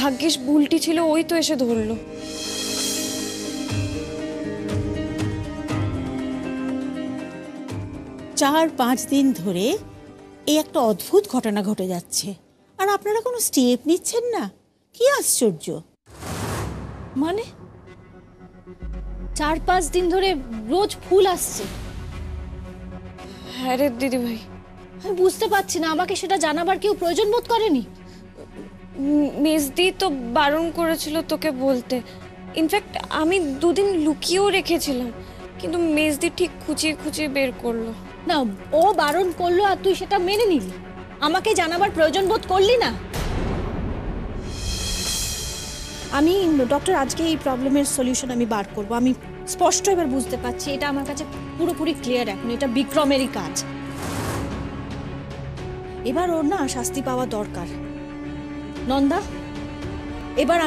ভাগ্যিস বুলটি ছিল, ওই তো এসে ধরলো। চার পাঁচ দিন ধরে এই একটা অদ্ভুত ঘটনা ঘটে যাচ্ছে, আর আপনারা কোনো স্টেপ নিচ্ছেন না। কি আশ্চর্য! মানে 4-5 দিন ধরে রোজ ফুল আসছে। হ্যাঁ রে দিদি ভাই, আমি বুঝতে পারছি না, আমাকে সেটা জানাবার কেউ প্রয়োজন বোধ করেনি? মেজদি তো বারণ করেছিল তোকে বলতে। ইনফ্যাক্ট আমি দুদিন লুকিয়েও রেখেছিলাম, কিন্তু মেজদি ঠিক খুঁচিয়ে খুঁচিয়ে বের করলো। না, ও বারণ করলো আর তুই সেটা মেনে নিলি, আমাকে জানাবার প্রয়োজন বোধ করলি না? আমি ডক্টর আজকে এই প্রবলেমের সলিউশন আমি বার করব। আমি স্পষ্ট এবার বুঝতে পারছি, এটা আমার কাছে পুরোপুরি ক্লিয়ার এখন, এটা বিক্রমেরই কাজ। এবার ওর না শাস্তি পাওয়া দরকার। নন্দা, এবার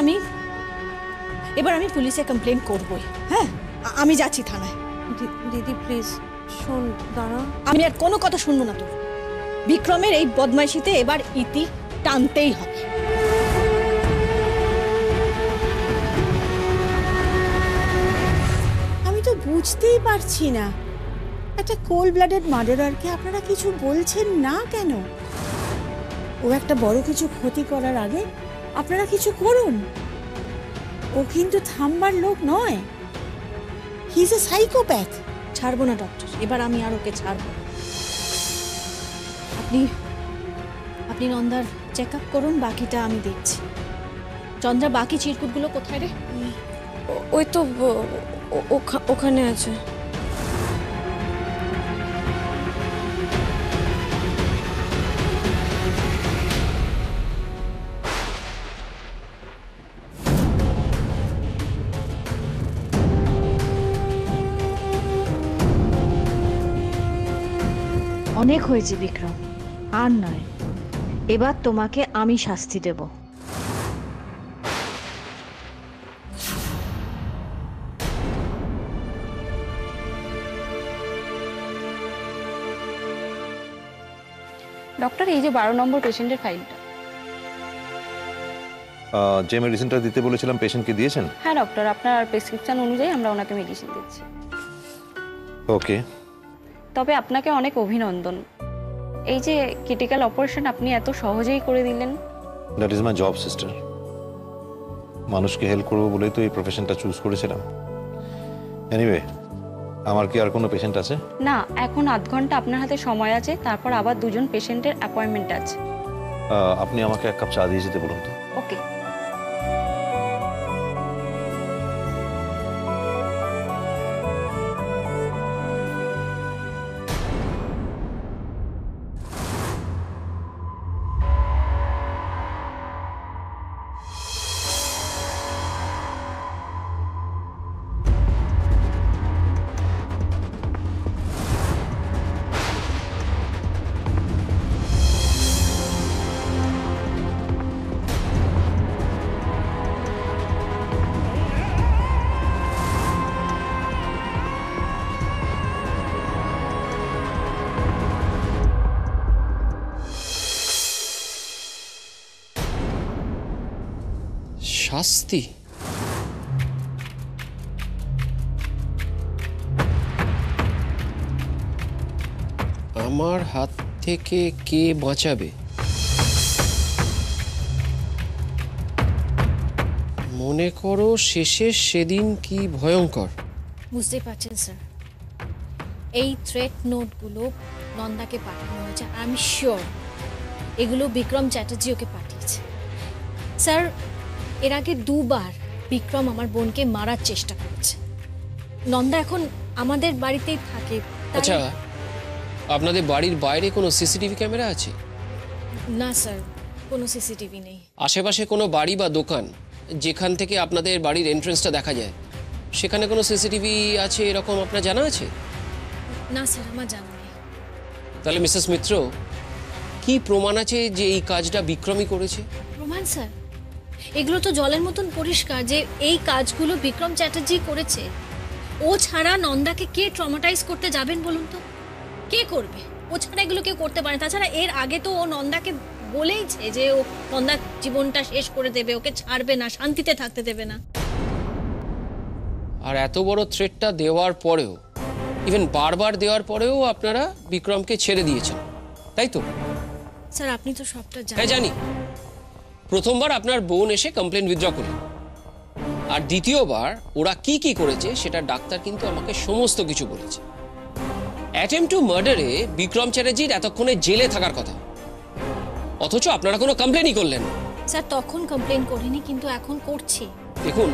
আমি পুলিশে কমপ্লেন করবই। হ্যাঁ, আমি যাচ্ছি থানায়। দিদি প্লিজ শোন, দাঁড়া। আমি আর কোনো কথা শুনবো না তোর। বিক্রমের এই বদমাইশিতে এবার ইতি টানতেই হবে। আমি তো বুঝতেই পারছি না, একটা কোল্ড ব্লাডেড মার্ডারারকে আপনারা কিছু বলছেন না কেন? ও একটা বড় কিছু ক্ষতি করার আগে আপনারা কিছু করুন। ও কিন্তু থামবার লোক নয়, হি ইজ এ সাইকোপ্যাথ। ছাড়বো না ডক্টর, এবার আমি আর ওকে ছাড়বো না। আপনি নন্দার চেক আপ করুন, বাকিটা আমি দেখছি। চন্দ্রা, বাকি চিরকুটগুলো কোথায় রে? ওই তো ওখানে আছে। অনেক হয়েছে বিক্রম, আর নয়। এবার তোমাকে আমি শাস্তি দেব। ডক্টর, এই যে 12 নম্বর পেশেন্টের ফাইলটা। যে মেডিসিনটা দিতে বলেছিলাম পেশেন্টকে দিয়েছেন? হ্যাঁ ডক্টর, আপনার প্রেসক্রিপশন অনুযায়ী আমরা ওনাকে মেডিসিন দিচ্ছি। ওকে। তবে আপনাকে অনেক অভিনন্দন, এই যে ক্রিটিক্যাল অপারেশন আপনি এত সহজেই করে দিলেন। That is my job sister. মানুষকে হেল্প করবো বলেই তো এই প্রফেশনটা চুজ করেছিলাম। এনিওয়ে, আমার কি আর কোনো পেশেন্ট আছে? না, এখন আধ ঘন্টা আপনার হাতে সময় আছে, তারপর আবার 2জন পেশেন্টের অ্যাপয়েন্টমেন্ট আছে। আপনি আমাকে এক কাপ চা দিয়ে যেতে বলুন তো। ওকে। শাস্তি? আমার হাত থেকে কে বাঁচাবে? মনে করো শেষের সেদিন কি ভয়ঙ্কর। বুঝতে পারছেন স্যার, এই থ্রেট নোটগুলো নন্দাকে পাঠানো হয়েছে। আই এম শিওর এগুলো বিক্রম চ্যাটার্জি ওকে পাঠিয়েছে। স্যার, এর আগে 2 বার বিক্রম আমার বোনকে মারার চেষ্টা করেছে। নন্দা এখন আমাদের বাড়িতেই থাকে। আচ্ছা, আপনাদের বাড়ির বাইরে কোনো সিসিটিভি ক্যামেরা আছে? না স্যার, কোনো সিসিটিভি নেই। আশেপাশে কোনো বাড়ি বা দোকান যেখান থেকে আপনাদের বাড়ির এন্ট্রান্সটা দেখা যায়, সেখানে কোনো সিসিটিভি আছে এরকম আপনার জানা আছে? না স্যার, আমার জানা নেই। তাহলে মিসেস মিত্র, কি প্রমাণ আছে যে এই কাজটা বিক্রমই করেছে? প্রমাণ স্যার, এগুলো তো জলের মতন পরিষ্কার যে এই কাজগুলো বিক্রম চ্যাটার্জি করেছে। ও ছাড়া নন্দাকে কে ট্রমাটাইজ করতে যাবেন বলুন তো? কে করবে? ও ছাড়া এগুলো কেউ করতে পারে। তাছাড়া এর আগে তো ও নন্দাকে বলেইছে যে ও নন্দার জীবনটা শেষ করে দেবে, ওকে ছাড়বে না, শান্তিতে থাকতে দেবে না। আর এত বড় থ্রেটটা দেওয়ার পরেও, ইভেন বারবার দেওয়ার পরেও আপনারা বিক্রমকে ছেড়ে দিয়েছেন, তাই তো? স্যার আপনি তো সবটা হ্যাঁ জানেন। জানি। প্রথমবার আপনার বোন এসে কমপ্লেন উইথড্র করলেন, আর দ্বিতীয়বার ওরা কি কি করেছে সেটা ডাক্তার কিন্তু আমাকে সমস্ত কিছু বলেছে। অ্যাটেম্প টু মার্ডারে বিক্রম চ্যাটার্জির এতক্ষণে জেলে থাকার কথা, অথচ আপনারা কোনো কমপ্লেনই করলেন না। স্যার তখন কমপ্লেন করিনি, কিন্তু এখন করছি। দেখুন,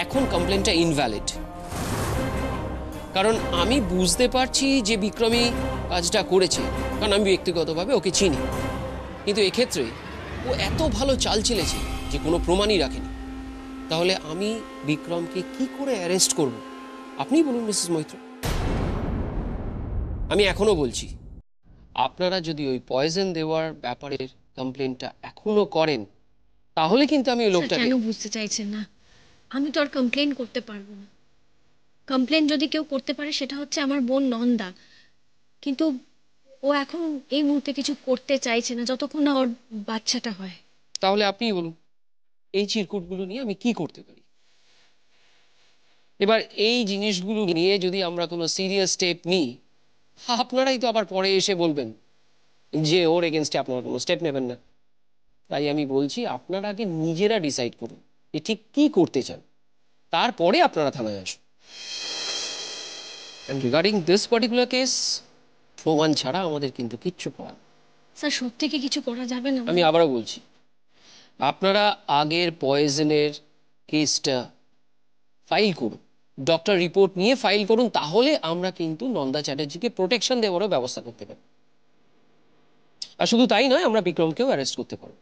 এখন কমপ্লেনটা ইনভ্যালিড, কারণ আমি বুঝতে পারছি যে বিক্রমই কাজটা করেছে, কারণ আমি ব্যক্তিগতভাবে ওকে চিনি। কিন্তু এক্ষেত্রে ও এত ভালো চাল চেলেছে যে কোনো প্রমাণই রাখেনি। তাহলে আমি বিক্রমকে কি করে অ্যারেস্ট করব? আপনিই বলুন মিসেস মৈত্র। আমি এখনো বলছি, আপনারা যদি ওই পয়জন দেওয়ার ব্যাপারে কমপ্লেনটা এখনো করেন, তাহলে কিন্তু আমি ওই স্যার লোকটাকে... কেন বুঝতে চাইছেন না? আমি তো আর কমপ্লেন করতে পারবো না। কমপ্লেন যদি কেউ করতে পারে সেটা হচ্ছে আমার বোন নন্দা, কিন্তু ও এখন এই মুহূর্তে কিছু করতে চাইছে না যতক্ষণ না ওর বাচ্চাটা হয়। তাহলে আপনিই বলুন, এই চিরকুটগুলো নিয়ে আমি কি করতে পারি? এবার এই জিনিসগুলো নিয়ে যদি আমরা কোনো সিরিয়াস স্টেপ নিই, আপনারাই তো আবার পরে এসে বলবেন যে ওর এগেনস্টে আপনারা কোনো স্টেপ নেবেন না। তাই আমি বলছি, আপনারা আগে নিজেরা ডিসাইড করুন যে ঠিক কি করতে চান, তারপরে আপনারা থানায় আসুন। And regarding this particular case, প্রমাণ ছাড়া আমাদের কিন্তু কিচ্ছু করার নেই। স্যার সত্যি কি কিছু করা যাবে না? আমি আবারও বলছি, আপনারা আগের পয়জনের কেসটা ফাইল করুন, ডক্টর রিপোর্ট নিয়ে ফাইল করুন, তাহলে আমরা কিন্তু নন্দা চ্যাটার্জিকে প্রোটেকশন দেওয়ারও ব্যবস্থা করতে পারি। আর শুধু তাই নয়, আমরা বিক্রমকেও অ্যারেস্ট করতে পারবো।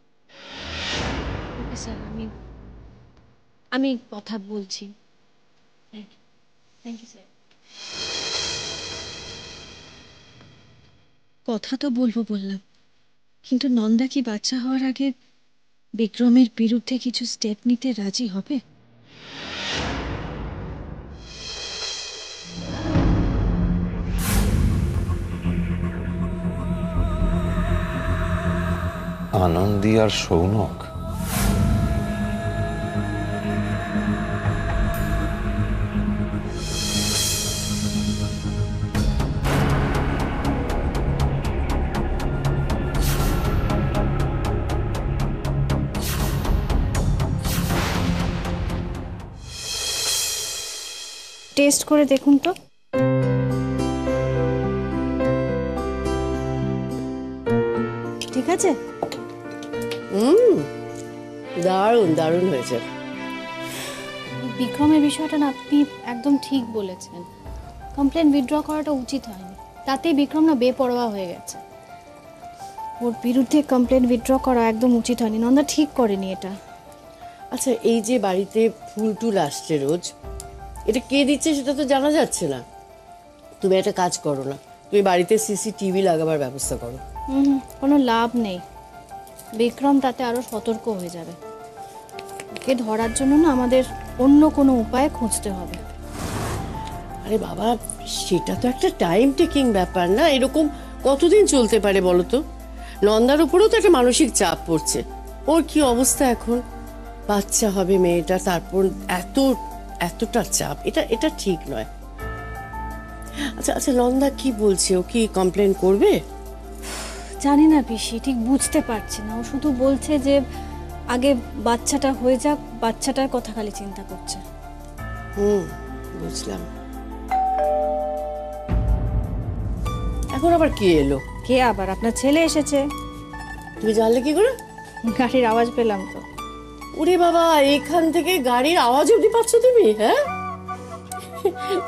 ওকে স্যার, আমি কথা বলছি। Thank you sir. কথা তো বলবো বললাম, কিন্তু নন্দা কি বাচ্চা হওয়ার আগে বিক্রমের বিরুদ্ধে কিছু স্টেপ নিতে রাজি হবে? আনন্দী আর সৌনক, টেস্ট করে দেখুন তো। ঠিক আছে? দারুণ দারুণ হয়েছে। বিক্রমের বিষয়টা না আপনি একদম ঠিক বলেছেন। কমপ্লেন উইথড্র করাটা উচিত হয়নি, তাতেই বিক্রম না বেপরোয়া হয়ে গেছে। ওর বিরুদ্ধে কমপ্লেন উইথড্র করা একদম উচিত হয়নি। নন্দা ঠিক করেনি এটা। আচ্ছা, এই যে বাড়িতে ফুল টুল আসছে রোজ, এটা কে দিচ্ছে সেটা তো জানা যাচ্ছে না। তুমি একটা কাজ করো না, তুমি বাড়িতে সিসিটিভি লাগাবার ব্যবস্থা করো। কোনো লাভ নেই, বিক্রম তাতে আরো সতর্ক হয়ে যাবে। ওকে ধরার জন্য না আমাদের অন্য কোনো উপায় খুঁজতে হবে। আরে বাবা, সেটা তো একটা টাইম টেকিং ব্যাপার না? এরকম কতদিন চলতে পারে বলো তো? নন্দার উপরেও তো একটা মানসিক চাপ পড়ছে। ওর কি অবস্থা এখন? বাচ্চা হবে মেয়েটা, তারপর এতটা চাপ, এটা ঠিক নয়। আচ্ছা আচ্ছা, নন্দা কি বলছে? ও কি কমপ্লেন করবে? জানি না পিসি, ঠিক বুঝতে পারছি না। ও শুধু বলছে যে আগে বাচ্চাটা হয়ে যাক, বাচ্চাটার কথা খালি চিন্তা করছে। বুঝলাম। এখন আবার কে এলো? কে আবার? আপনার ছেলে এসেছে। তুমি জানলে কি করে? গাড়ির আওয়াজ পেলাম তো। ওরে বাবা, এখান থেকে গাড়ির আওয়াজ অব্দি পাচ্ছ তুমি? হ্যাঁ,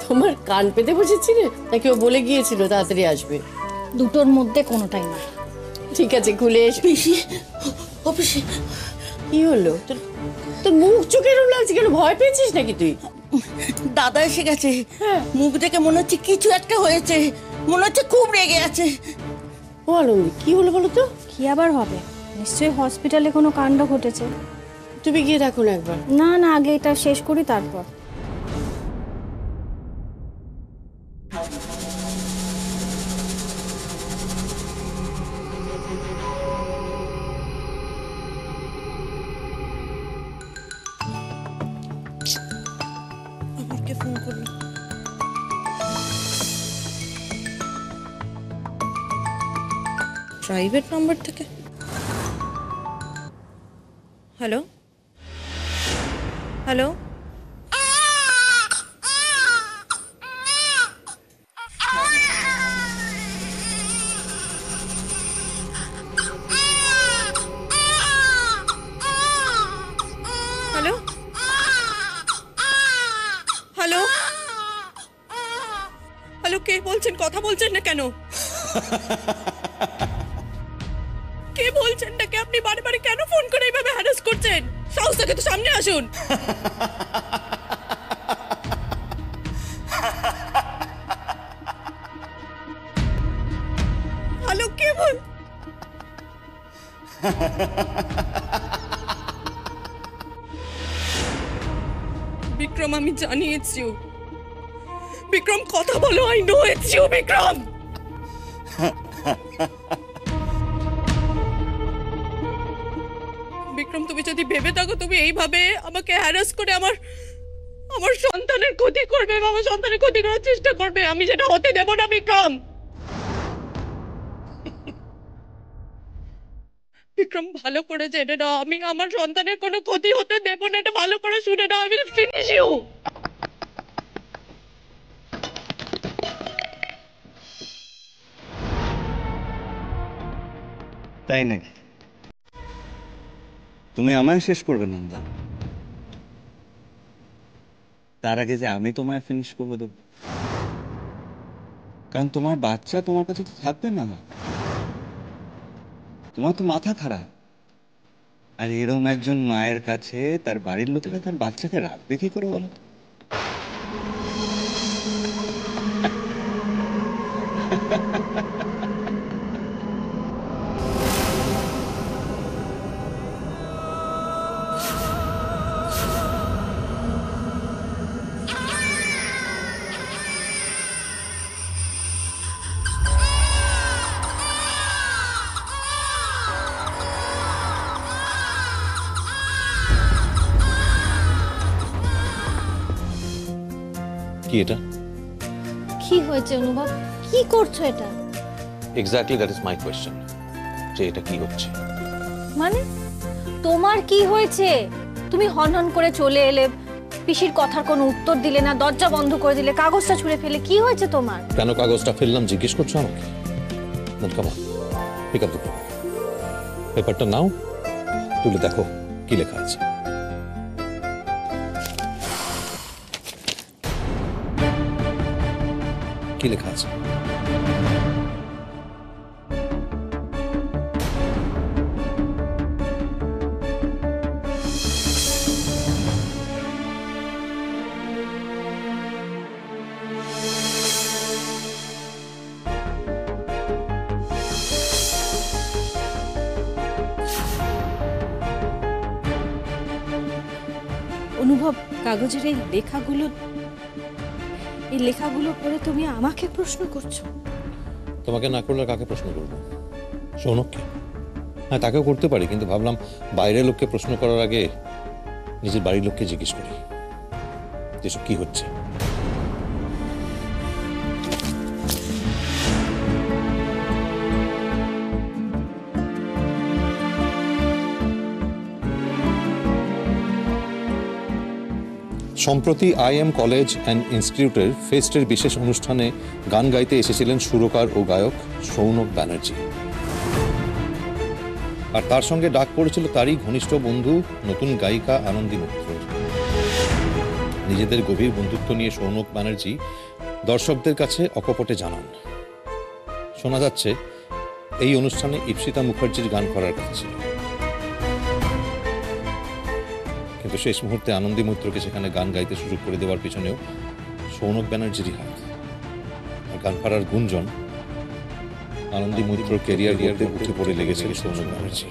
তোমার কান পেতে বসেছিলে নাকি ও বলে গিয়েছিল তাড়াতাড়ি আসবে? দুটোর মধ্যে কোনোটাই না। ঠিক আছে, খুলে এসো। অফিসে কি হলো? তোর মুখ চোখে এরকম লাগছে কেন? ভয় পেয়েছিস নাকি তুই? দাদা এসে গেছে। মুখ দেখে মনে হচ্ছে কিছু একটা হয়েছে, মনে হচ্ছে খুব রেগে আছে। ও আনন্দি, কি হলো বলো তো? কি আবার হবে? নিশ্চয়ই হসপিটালে কোনো কাণ্ড ঘটেছে। তুমি গিয়ে দেখো না একবার। না না, আগে এটা শেষ করি তারপর। প্রাইভেট নাম্বার থেকে। Hello hello, hello hello hello, কে বলছেন? কথা বলছেন না কেন? কে বলছেন না কে? আপনি বারে বারে কেন ফোন করে এইভাবে হ্যারাস করছেন? সাহস থাকে তো সামনে আসুন। হ্যালো, কে বল? বিক্রম, আমি জানি ইটস ইউ। বিক্রম, কথা বলো। I know it's you Vikram. Vikram, তুমি যদি ভেবে থাকো তুমি এইভাবে আমাকে হ্যারাস করে আমার সন্তানের ক্ষতি করবে, আমার সন্তানের ক্ষতি করার চেষ্টা করবে, আমি যেটা হতে দেব না বিক্রম। বিক্রম, ভালো করে জেনে নাও, আমি আমার সন্তানের কোনো ক্ষতি হতে দেব না। এটা ভালো করে শুনে নাও। আমি ফিনিশ ইউ। তাই নাকি? তুমি আমায় শেষ করবে নন্দা? তার আগে যে আমি তোমায় ফিনিশ করবো দেবো, কারণ তোমার বাচ্চা তোমার কাছে তো থাকবে না। তোমার তো মাথা খারাপ। আর এরকম একজন মায়ের কাছে তার বাড়ির লোকেরা তার বাচ্চাকে রাখবে কি করে বলো তো? কি এটা? কি হয়েছে অনুভব? কি করছো এটা? Exactly that is my question, যে এটা কি হচ্ছে। মানে তোমার কি হয়েছে? তুমি হনহন করে চলে এলে, পিসির কথার কোনো উত্তর দিলে না, দরজা বন্ধ করে দিলে, কাগজটা ছুঁড়ে ফেলে। কি হয়েছে তোমার? কেন কাগজটা ফেললাম জিজ্ঞেস করছো আমাকে? Come on, pick up the paper. পেপারটা নাও, তুলে দেখো কি লেখা আছে। কি লেখা আছে? অনুভব, কাগজের এই লেখাগুলো পড়ে তুমি আমাকে প্রশ্ন করছো? তোমাকে না করলে কাকে প্রশ্ন করবো? সৌনককে? হ্যাঁ, তাকেও করতে পারি, কিন্তু ভাবলাম বাইরের লোককে প্রশ্ন করার আগে নিজের বাড়ির লোককে জিজ্ঞেস করি যেসব কি হচ্ছে। সম্প্রতি IM কলেজ অ্যান্ড ইনস্টিটিউটের ফেস্টের বিশেষ অনুষ্ঠানে গান গাইতে এসেছিলেন সুরকার ও গায়ক সৌনক ব্যানার্জি। আর তার সঙ্গে ডাক পড়েছিল তারই ঘনিষ্ঠ বন্ধু নতুন গায়িকা আনন্দী মিত্রর। নিজেদের গভীর বন্ধুত্ব নিয়ে সৌনক ব্যানার্জি দর্শকদের কাছে অকপটে জানান, শোনা যাচ্ছে এই অনুষ্ঠানে ইপ্সিতা মুখার্জির গান করার কথা ছিল, কিন্তু শেষ মুহূর্তে আনন্দী মৈত্রকে সেখানে গান গাইতে সুযোগ করে দেওয়ার পিছনেও সৌনক ব্যানার্জিরই হাত। আর গান করার গুঞ্জন আনন্দী মৈত্রর ক্যারিয়ার গড়তে উঠে পড়ে লেগেছিল সৌনক ব্যানার্জি।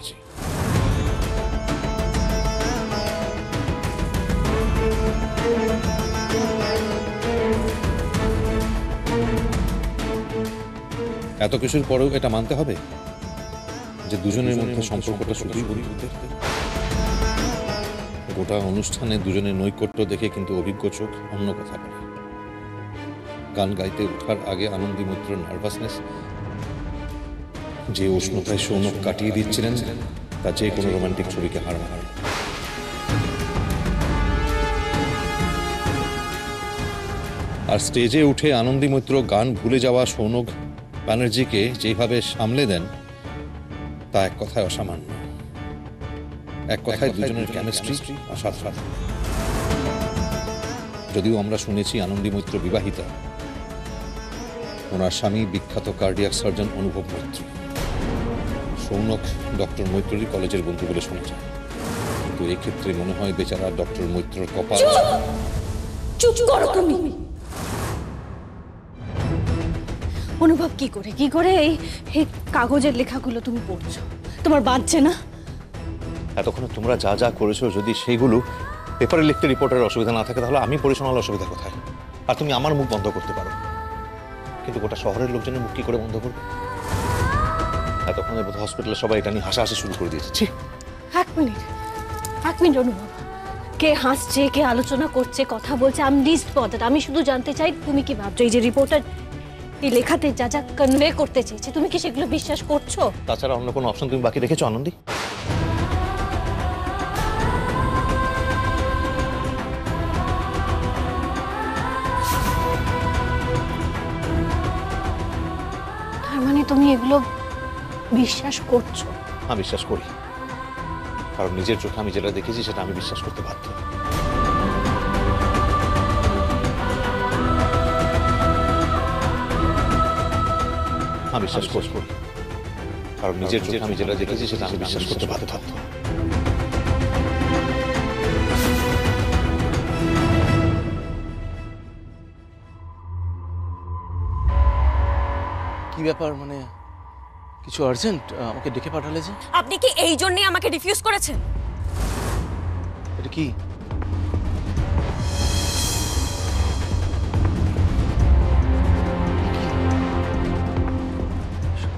এত কিছুর পরেও এটা মানতে হবে যে দুজনের মধ্যে সম্পর্কটা শুধুই বন্ধুত্বের। গোটা অনুষ্ঠানে দুজনের নৈকট্য দেখে কিন্তু অভিজ্ঞ চোখ অন্য কথা বলে। গান গাইতে ওঠার আগে আনন্দী মৈত্রর নার্ভাসনেস যে উষ্ণতায় সৌনক কাটিয়ে দিচ্ছিলেন তা যে কোনো রোমান্টিক ছবিকে হার মানায়। আর স্টেজে উঠে আনন্দী মৈত্র গান ভুলে যাওয়া সৌনক ব্যানার্জিকে যেভাবে সামলে দেন তা এক কথায় অসামান্য। এক কথায় দুজনের কেমিস্ট্রি অসাধারণ। যদিও আমরা শুনেছি আনন্দী মৈত্র বিবাহিতা, ওনার স্বামী বিখ্যাত কার্ডিয়াক সার্জন অনুভব মৈত্র। সৌনক ডক্টর মৈত্ররই কলেজের বন্ধু বলে শোনা যায়, কিন্তু এক্ষেত্রে মনে হয় বেচারা ডক্টর মৈত্রর কপাল। চুপ করো তুমি। অনুভব কি করে এই কাগজের লেখাগুলো তুমি পড়ছো? তোমার বাঁচছে না? এতক্ষণে তোমরা যা যা করেছো, যদি সেইগুলো পেপারে লিখতে রিপোর্টের অসুবিধা না থাকে, তাহলে আমি পড়ে শোনার অসুবিধা কোথায়? আর তুমি আমার মুখ বন্ধ করতে পারো, কিন্তু গোটা শহরের লোকজনের মুখ কি করে বন্ধ করবে? এতক্ষণে বোধ হসপিটালে সবাই এটা নিয়ে হাসাহাসি শুরু করে দিয়েছে। এক মিনিট অনুভব, কে হাসছে, কে আলোচনা করছে, কথা বলছে, আমি লিস্ট বদার। আমি শুধু জানতে চাই তুমি কি ভাবছো? এই যে রিপোর্টার এই লেখাতে যা যা কনভে করতে চেয়েছে, তুমি কি সেগুলো বিশ্বাস করছো? তাছাড়া অন্য কোনো অপশন তুমি বাকি রেখেছো আনন্দী? তার মানে তুমি এগুলো বিশ্বাস করছো? হ্যাঁ, বিশ্বাস করি, কারণ নিজের চোখে আমি যেটা দেখেছি সেটা আমি বিশ্বাস করতে বাধ্য। আমি বিশ্বাস করি, কারণ নিজের চোখে আমি যেটা দেখেছি সেটা আমি বিশ্বাস করতে বাধ্য। কি ব্যাপার, মানে কিছু আর্জেন্ট? আমাকে ডেকে পাঠালে যে? আপনি কি এই জন্যই আমাকে রিফিউজ করেছেন? এটা কি?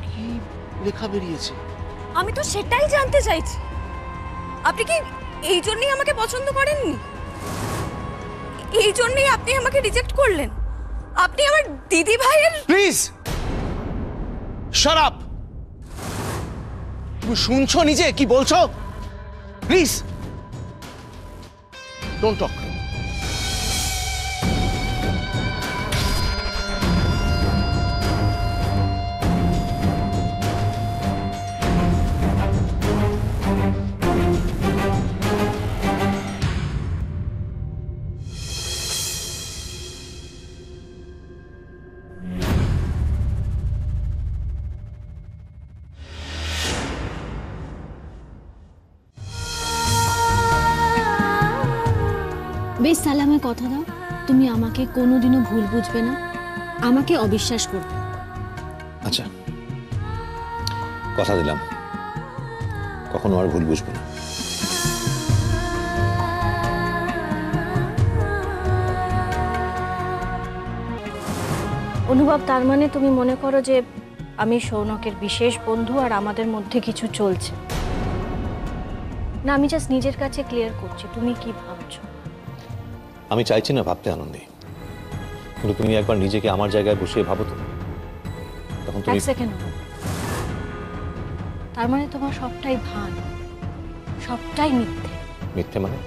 কি লেখা বেরিয়েছে? আমি তো সেটাই জানতে চাইছি। আপনি কি এই জন্যই আমাকে পছন্দ করেননি? এই জন্যই আপনি আমাকে রিজেক্ট করলেন? আপনি আমার দিদি ভাইয়ের... প্লিজ শাট আপ। তুমি শুনছো নিজে কি বলছো? Please don't talk. বেশ, তাহলে আমায় কথা দাও, তুমি আমাকে কোনোদিনও ভুল বুঝবে না, আমাকে অবিশ্বাস করবে। আচ্ছা, কথা দিলাম, কখনো আর ভুল বুঝবো না। অনুভব, তার মানে তুমি মনে করো যে আমি সৌনকের বিশেষ বন্ধু আর আমাদের মধ্যে কিছু চলছে না? আমি জাস্ট নিজের কাছে ক্লিয়ার করছি, তুমি কি ভাবছো? আমি চাইছি না ভাবতে আনন্দী, কিন্তু তুমি একবার নিজেকে আমার জায়গায় বসিয়ে ভাবো তো। তখন তুমি... এক সেকেন্ড। তার মানে তোমার সবটাই ভান, সবটাই মিথ্যে? মিথ্যে মানে?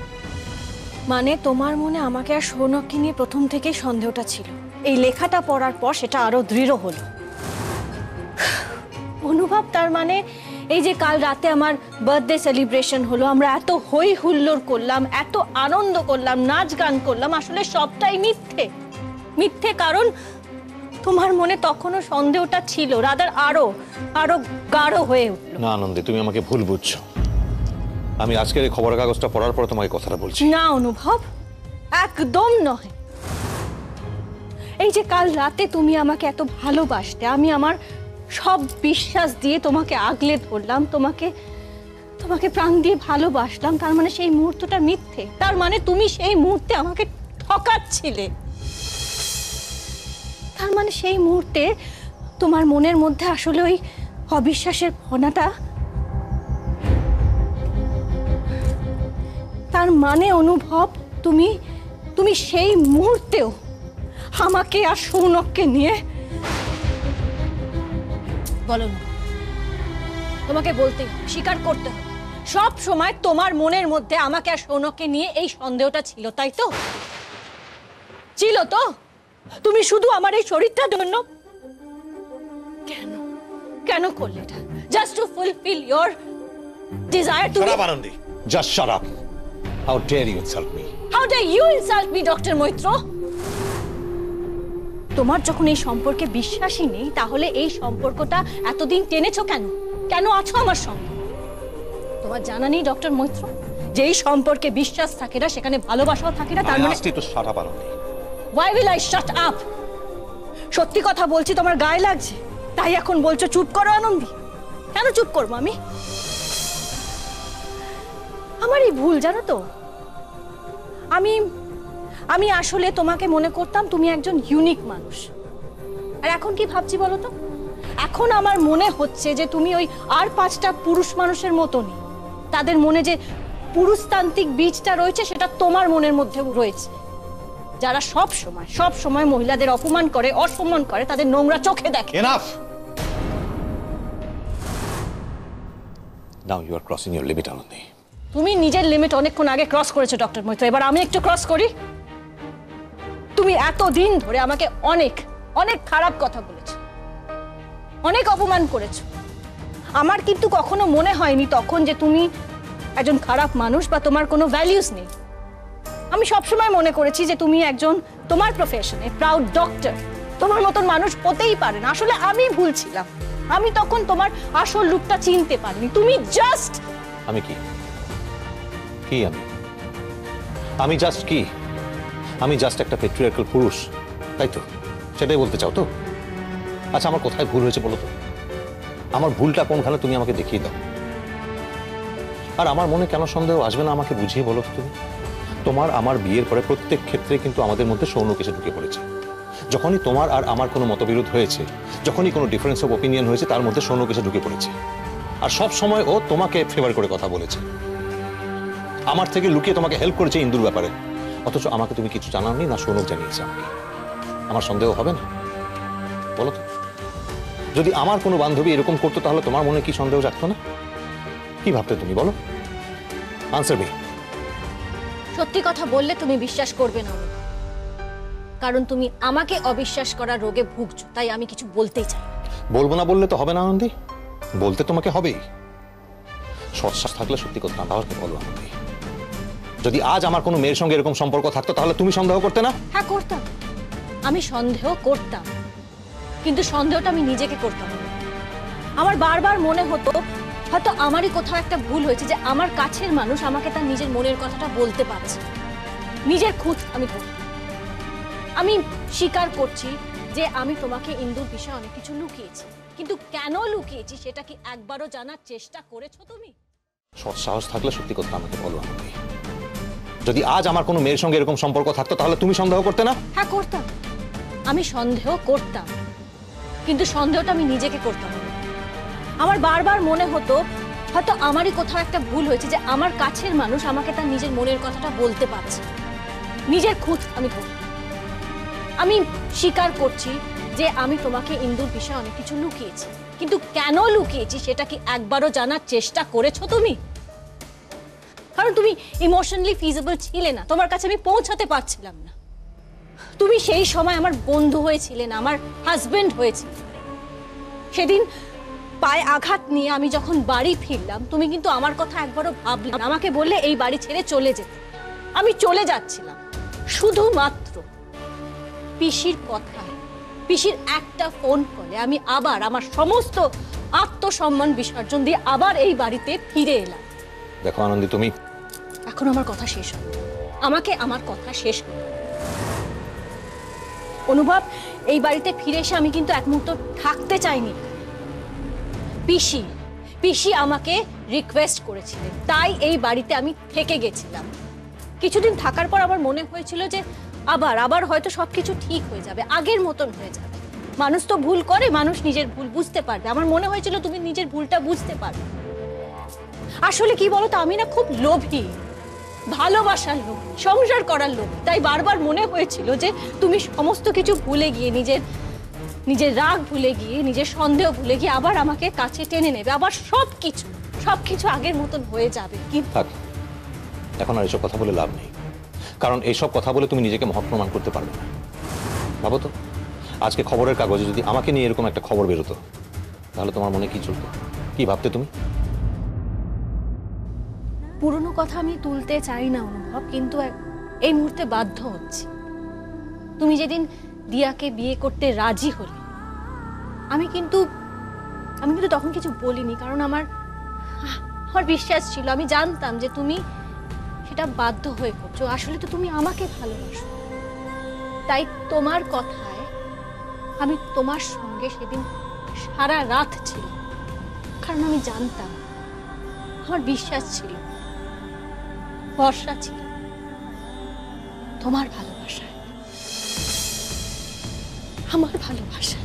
মানে তোমার মনে আমাকে আর সৌনককে নিয়ে প্রথম থেকেই সন্দেহটা ছিল, এই লেখাটা পড়ার পর সেটা আরো দৃঢ় হলো। অনুভব, তার মানে এই যে কাল রাতে আমার বার্থডে সেলিব্রেশন হলো, আমরা এত হই হুল্লোড় করলাম, এত আনন্দ করলাম, নাচ গান করলাম, আসলে সবটাই মিথ্যে। মিথ্যে কারণ তোমার মনে তখনও সন্দেহটা ছিল, রাদার আরো আরো গাঢ় হয়ে উঠলো। না আনন্দী, তুমি আমাকে ভুল বুঝছো। আমি আজকের এই খবরের কাগজটা পড়ার পর তোমাকে কথাটা বলছি। না অনুভব, একদম নয়। এই যে কাল রাতে তুমি আমাকে এত ভালোবাসতে, আমি আমার সব বিশ্বাস দিয়ে তোমাকে আগলে ধরলাম, তোমাকে তোমাকে প্রাণ দিয়ে ভালোবাসলাম, তার মানে সেই মুহূর্তটা মিথ্যে? তার মানে তুমি সেই মুহূর্তে আমাকে ঠকাচ্ছিলে? তার মানে সেই মুহূর্তে তোমার মনের মধ্যে আসলে ওই অবিশ্বাসের ফোনাটা? তার মানে অনুভব, তুমি তুমি সেই মুহূর্তেও আমাকে আর সৌনককে নিয়ে... বলো না, তোমাকে বলতে হবে, স্বীকার করতে হবে, সব সময় তোমার মনের মধ্যে আমাকে আর সৌনককে নিয়ে এই সন্দেহটা ছিল, তাই তো? ছিল তো? তুমি শুধু আমার এই শরীরটার জন্য কেন কেন করলে এটা? Just two fulfil your desire to Shut up, Anandi. Just shut up. How dare you insult me? How dare you insult me, doctor Maitra? তোমার যখন এই সম্পর্কে বিশ্বাসই নেই, তাহলে এই সম্পর্কটা এতদিন টেনেছো কেন? কেন আছো আমার সঙ্গে? তোমার জানা নেই ডক্টর মৈত্র, যে এই সম্পর্কে বিশ্বাস থাকে না সেখানে ভালোবাসাও থাকে না, তার I মানে asked you to shut up, Anandi. Why will I shut up? সত্যি কথা বলছি, তোমার গায়ে লাগছে, তাই এখন বলছো চুপ করো আনন্দি। কেন চুপ করবো আমি? আমার এই ভুল, জানো তো। আমি আসলে তোমাকে মনে করতাম তুমি একজন ইউনিক মানুষ, আর এখন কি ভাবছি বলো তো? এখন আমার মনে হচ্ছে যে তুমি ওই আর 5টা পুরুষ মানুষের মতনই, তাদের মনে যে পুরুষতান্ত্রিক বীজটা রয়েছে সেটা তোমার মনের মধ্যে রয়েছে, যারা সব সময় মহিলাদের অপমান করে, অসম্মান করে, তাদের নোংরা চোখে দেখে। Enough! Now you are crossing your limit, Anandi. তুমি নিজের লিমিট অনেকক্ষণ আগে ক্রস করেছো ডক্টর মৈত্র, এবার আমি একটু ক্রস করি। তুমি এতদিন ধরে আমাকে অনেক অনেক খারাপ কথা বলেছো, অনেক অপমান করেছো। আমার কিন্তু কখনো মনে হয়নি তখন যে তুমি একজন খারাপ মানুষ বা তোমার কোনো ভ্যালিউস নেই। আমি সবসময় মনে করেছি যে তুমি একজন, তোমার প্রফেশনে প্রাউড ডক্টর, তোমার মতন মানুষ হতেই পারে না। আসলে আমি ভুল ছিলাম, আমি তখন তোমার আসল রূপটা চিনতে পারিনি। তুমি জাস্ট, আমি কি আমি জাস্ট কি? আমি জাস্ট একটা পেট্রিয়ার্কাল পুরুষ, তাই তো? সেটাই বলতে চাও তো? আচ্ছা, আমার কোথায় ভুল হয়েছে বলো তো? আমার ভুলটা কোনখানে তুমি আমাকে দেখিয়ে দাও। আর আমার মনে কেন সন্দেহ আসবে না আমাকে বুঝিয়ে বলো তো তুমি। তোমার আমার বিয়ের পরে প্রত্যেক ক্ষেত্রে কিন্তু আমাদের মধ্যে সৌনক এসে ঢুকে পড়েছে। যখনই তোমার আর আমার কোনো মতবিরোধ হয়েছে, যখনই কোনো ডিফারেন্স অফ ওপিনিয়ন হয়েছে, তার মধ্যে সৌনক এসে ঢুকে পড়েছে। আর সব সময় ও তোমাকে ফেভার করে কথা বলেছে, আমার থেকে লুকিয়ে তোমাকে হেল্প করেছে ইন্দুর ব্যাপারে। অথচ আমাকে তুমি কিছু জানাওনি, না সৌনক জানিয়েছে আমাকে। আমার সন্দেহ হবে না বলো তো? যদি আমার কোনো বান্ধবী এরকম করতো তাহলে তোমার মনে কি সন্দেহ জাগতো না? কি ভাবতে তুমি বলো? Answer me. সত্যি কথা বললে তুমি বিশ্বাস করবে না, কারণ তুমি আমাকে অবিশ্বাস করার রোগে ভুগছো, তাই আমি কিছু বলতেই চাই। বলবো না বললে তো হবে না আনন্দি, বলতে তোমাকে হবেই। সৎসাহ থাকলে সত্যি কথা আমাকে বলো আনন্দি। যদি আজ আমার কোনো মেয়ের সঙ্গে এরকম সম্পর্ক থাকতো তাহলে তুমি সন্দেহ করতে না? হ্যাঁ করতাম, আমি সন্দেহ করতাম, কিন্তু সন্দেহটা আমি নিজেকে করতাম না। আমার বারবার মনে হতো হয়তো আমারই কোথাও একটা ভুল হয়েছে, যে আমার কাছের মানুষ আমাকে তার নিজের মনের কথাটা বলতে পারছে। নিজের খুঁত আমি করতাম। আমি স্বীকার করছি যে আমি তোমাকে ইন্দুর বিষয়ে অনেক কিছু লুকিয়েছি, কিন্তু কেন লুকিয়েছি সেটা কি একবারও জানার চেষ্টা করেছো তুমি? সৎসাহস থাকলে সত্যি কথা আমাকে বলো আনন্দি। যদি আজ আমার কোনো মেয়ের সঙ্গে এরকম সম্পর্ক থাকতো তাহলে তুমি সন্দেহ করতে না? হ্যাঁ করতাম, আমি সন্দেহ করতাম, কিন্তু সন্দেহটা আমি নিজেকে করতাম না। আমার বারবার মনে হতো হয়তো আমারই কোথাও একটা ভুল হয়েছে, যে আমার কাছের মানুষ আমাকে তার নিজের মনের কথাটা বলতে পারছে। নিজের খুঁত আমি করতাম। আমি স্বীকার করছি যে আমি তোমাকে ইন্দুর বিষয়ে অনেক কিছু লুকিয়েছি, কিন্তু কেন লুকিয়েছি সেটা কি একবারও জানার চেষ্টা করেছো তুমি? কারণ তুমি ইমোশনালি ফিজিবল ছিলে না, তোমার কাছে আমি পৌঁছাতে পারছিলাম না। তুমি সেই সময় আমার বন্ধু হয়েছিলে না, আমার হাজবেন্ড হয়েছিল। সেদিন পায়ে আঘাত নিয়ে আমি যখন বাড়ি ফিরলাম, তুমি কিন্তু আমার কথা একবারও ভাবলে না। আমাকে বললে এই বাড়ি ছেড়ে চলে যেতে। আমি চলে যাচ্ছিলাম শুধুমাত্র পিসির কথায়, পিসির একটা ফোন কলে আমি আবার আমার সমস্ত আত্মসম্মান বিসর্জন দিয়ে আবার এই বাড়িতে ফিরে এলাম। দেখো আনন্দি, তুমি এখন আমার কথা শেষ হবে, আমাকে আমার কথা শেষ করতে হবে। অনুভব, এই বাড়িতে ফিরে এসে আমি কিন্তু এক মুহূর্ত থাকতে চাইনি। পিসি আমাকে রিকোয়েস্ট করেছিলেন, তাই এই বাড়িতে আমি থেকে গেছিলাম। কিছুদিন থাকার পর আমার মনে হয়েছিল যে আবার হয়তো সবকিছু ঠিক হয়ে যাবে, আগের মতন হয়ে যাবে। মানুষ তো ভুল করে, মানুষ নিজের ভুল বুঝতে পারবে। আমার মনে হয়েছিল তুমি নিজের ভুলটা বুঝতে পারবে। আসলে কি বলতো, আমি না খুব লোভী, ভালোবাসার লোক, সংসার করার লোক। তাই বারবার মনে হয়েছিল যে তুমি সমস্ত কিছু ভুলে গিয়ে নিজের নিজের রাগ ভুলে গিয়ে, নিজের সন্দেহ ভুলে গিয়ে আবার আমাকে কাছে টেনে নেবে, আবার সবকিছু আগের মতন হয়ে যাবে। কি থাক, এখন আর এসব কথা বলে লাভ নেই, কারণ এইসব কথা বলে তুমি নিজেকে মহৎ প্রমাণ করতে পারবে না। ভাবো তো, আজকে খবরের কাগজে যদি আমাকে নিয়ে এরকম একটা খবর বেরোতো, তাহলে তোমার মনে কি চলতো, কি ভাবতে তুমি? পুরনো কথা আমি তুলতে চাই না অনুভব, কিন্তু এই মুহূর্তে বাধ্য হচ্ছি। তুমি যেদিন দিয়াকে বিয়ে করতে রাজি হলে, আমি কিন্তু তখন কিছু বলিনি, কারণ আমার বিশ্বাস ছিল, আমি জানতাম যে তুমি সেটা বাধ্য হয়ে করছো। আসলে তো তুমি আমাকে ভালোবাসো, তাই তোমার কথায় আমি তোমার সঙ্গে সেদিন সারা রাত ছিল, কারণ আমি জানতাম, আমার বিশ্বাস ছিল, ভরসা ছিল তোমার ভালোবাসায়, আমার ভালোবাসা।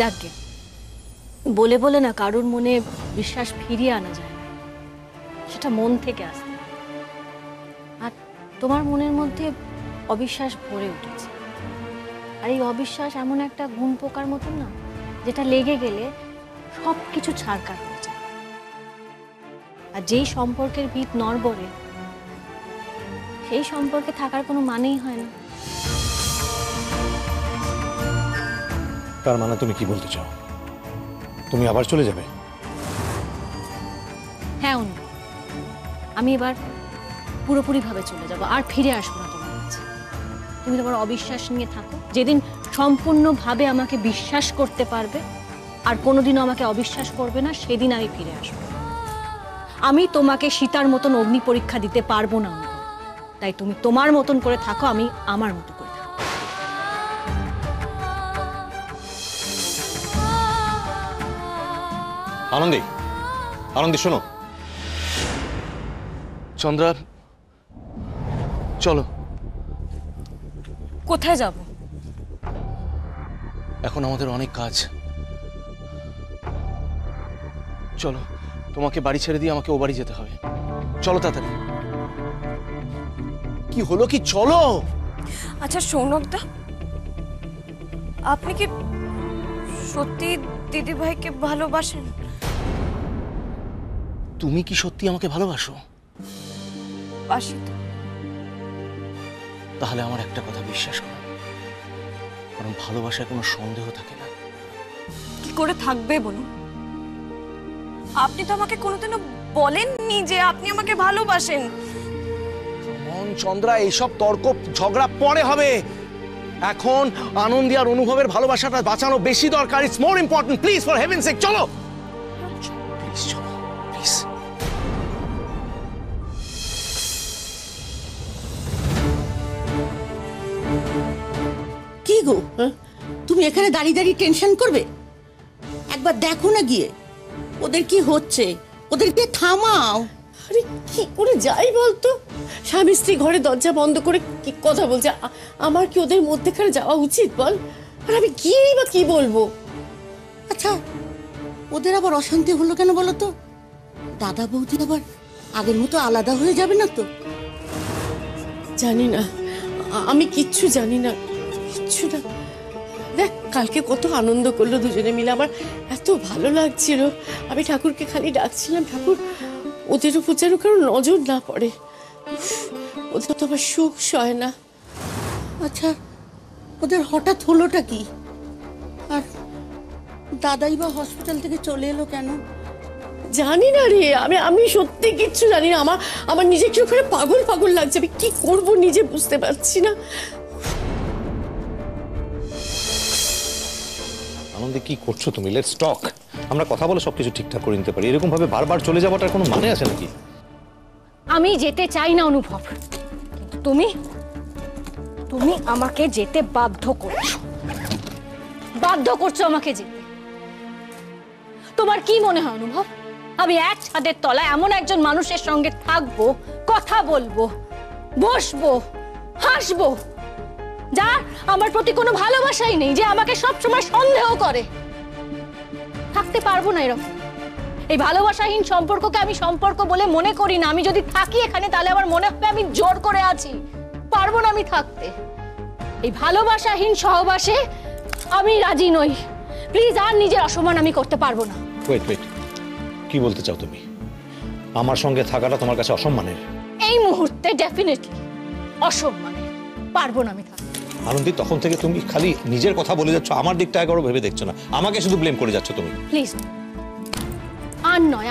যাকে বলে বলে না কারোর মনে বিশ্বাস ফিরিয়ে আনা যায় না, সেটা মন থেকে আসে। আর তোমার মনের মধ্যে অবিশ্বাস ভরে উঠেছে, আর এই অবিশ্বাস এমন একটা ঘুম পোকার মতন না, যেটা লেগে গেলে সব কিছু ছাড়কার হয়ে যায়। আর যেই সম্পর্কের ভিত নড়বড়ে, সেই সম্পর্কে থাকার কোনো মানেই হয় না। তার মানে তুমি কি বলতে চাও, তুমি আবার চলে যাবে? হ্যাঁ অনু, আমি এবার পুরোপুরিভাবে চলে যাব, আর ফিরে আসবো না তোমার কাছে। তুমি তোমার অবিশ্বাস নিয়ে থাকো, যেদিন সম্পূর্ণভাবে আমাকে বিশ্বাস করতে পারবে আর কোনোদিনও আমাকে অবিশ্বাস করবে না, সেদিন আমি ফিরে আসবো। আমি তোমাকে সীতার মতন অগ্নি পরীক্ষা দিতে পারবো না অনু, তাই তুমি তোমার মতন করে থাকো, আমি আমার মতো করে থাকো। আনন্দী, আনন্দী শোনো। চন্দ্রা, চলো। কোথায় যাব? এখন আমাদের অনেক কাজ। চলো, তোমাকে বাড়ি ছেড়ে দিয়ে আমাকে ও বাড়ি যেতে হবে। চলো তাড়াতাড়ি। কি হলো কি, চলো। আচ্ছা সৌনকদা, আপনি কি সত্যি দিদিভাইকে ভালোবাসেন? তুমি কি সত্যি আমাকে ভালোবাসো? বাসি তো। তাহলে আমার একটা কথা বিশ্বাস করো, কারণ ভালোবাসায় কোনো সন্দেহ থাকে না। কি করে থাকবে বলুন? আপনি তো আমাকে কোনোদিনও বলেননি যে আপনি আমাকে ভালোবাসেন। চন্দ্রা, এইসব তর্ক ঝগড়া পরে হবে। এখন আনন্দী আর অনুভবের ভালোবাসাটা বাঁচানো বেশি দরকার। It's more important. Please, for heaven's sake, চলো প্লিজ, চলো প্লিজ। কি গো, তুমি এখানে দাঁড়িয়ে দাঁড়িয়ে টেনশন করবে? একবার দেখো না গিয়ে ওদের কি হচ্ছে, ওদেরকে থামাও। আরে কি করে যাই বলতো, স্বামী স্ত্রী ঘরে দরজা বন্ধ করে কি কথা বলছে, আমার কি ওদের মধ্যেখানে যাওয়া উচিত বল? আর আমি গিয়েই বা কি বলবো? আচ্ছা, ওদের আবার অশান্তি হলো কেন বলো তো? দাদা বৌদি আবার আগের মতো আলাদা হয়ে যাবে না তো? জানি না, আমি কিচ্ছু জানি না, কিচ্ছু না। দেখ, কালকে কত আনন্দ করলো দুজনে মিলে, আমার এত ভালো লাগছিল। আমি ঠাকুরকে খালি ডাকছিলাম, ঠাকুর ওদের উপর যেন কারো নজর না পড়ে। ওদের তো আমার সুখ সয় না। আচ্ছা, ওদের হঠাৎ হলোটা কি? আর দাদাই বা হসপিটাল থেকে চলে এলো কেন? জানি না রে, আমি সত্যি কিচ্ছু জানি না। আমার নিজেকে ওখানে পাগল পাগল লাগছে, আমি কি করবো নিজে বুঝতে পারছি না। আনন্দী, কি করছো তুমি? Let's talk. আমরা কথা বলে সবকিছু ঠিকঠাক করে নিতে পারি। এরকম ভাবে বারবার চলে যাওয়াটার কোনো মানে আছে নাকি? আমি যেতে চাই না অনুভব, কিন্তু তুমি তুমি আমাকে যেতে বাধ্য করছো আমাকে যেতে। তোমার কি মনে হয় অনুভব, আমি এক ছাদের তলায় এমন একজন মানুষের সঙ্গে থাকবো, কথা বলবো, বসবো, হাসবো, যার আমার প্রতি কোনো ভালোবাসাই নেই, যে আমাকে সবসময় সন্দেহ করে? থাকতে পারবো না এরকম। এই ভালোবাসাহীন সম্পর্ককে আমি সম্পর্ক বলে মনে করি না। আমি যদি থাকি এখানে তাহলে আমার মনে হবে আমি জোর করে আছি। পারবো না আমি থাকতে। এই ভালোবাসাহীন সহবাসে আমি রাজি নই। প্লিজ, আর নিজের অসম্মান আমি করতে পারবো না। ওয়েট ওয়েট, কি বলতে চাও তুমি? আমার সঙ্গে থাকাটা তোমার কাছে অসম্মানের? এই মুহূর্তে ডেফিনেটলি অসম্মানের। পারবো না আমি থাকতে। আনন্দী, তখন থেকে তুমি খালি নিজের কথা বলে যাচ্ছ, আমার দিকটা একবারও ভেবে দেখছো না। আমাকে শুধু ব্লেম করে যাচ্ছ তুমি। প্লিজ, আর নয়,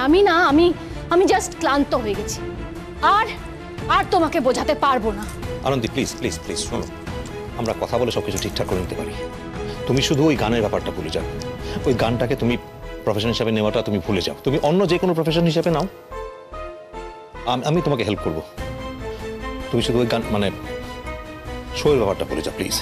আমি জাস্ট ক্লান্ত হয়ে গেছি। আর তোমাকে বোঝাতে পারবো না। আনন্দী, প্লিজ প্লিজ প্লিজ শোনো, আমরা কথা বলে সবকিছু ঠিকঠাক করে নিতে পারি। তুমি শুধু ওই গানের ব্যাপারটা ভুলে যাও। ওই গানটাকে তুমি প্রফেশন হিসাবে নেওয়াটা তুমি ভুলে যাও। তুমি অন্য যে কোনো প্রফেশন হিসাবে নাও, আমি তোমাকে হেল্প করব। তুমি শুধু ওই গান মানে শোয়ের ব্যাপারটা ভুলে যাও প্লিজ।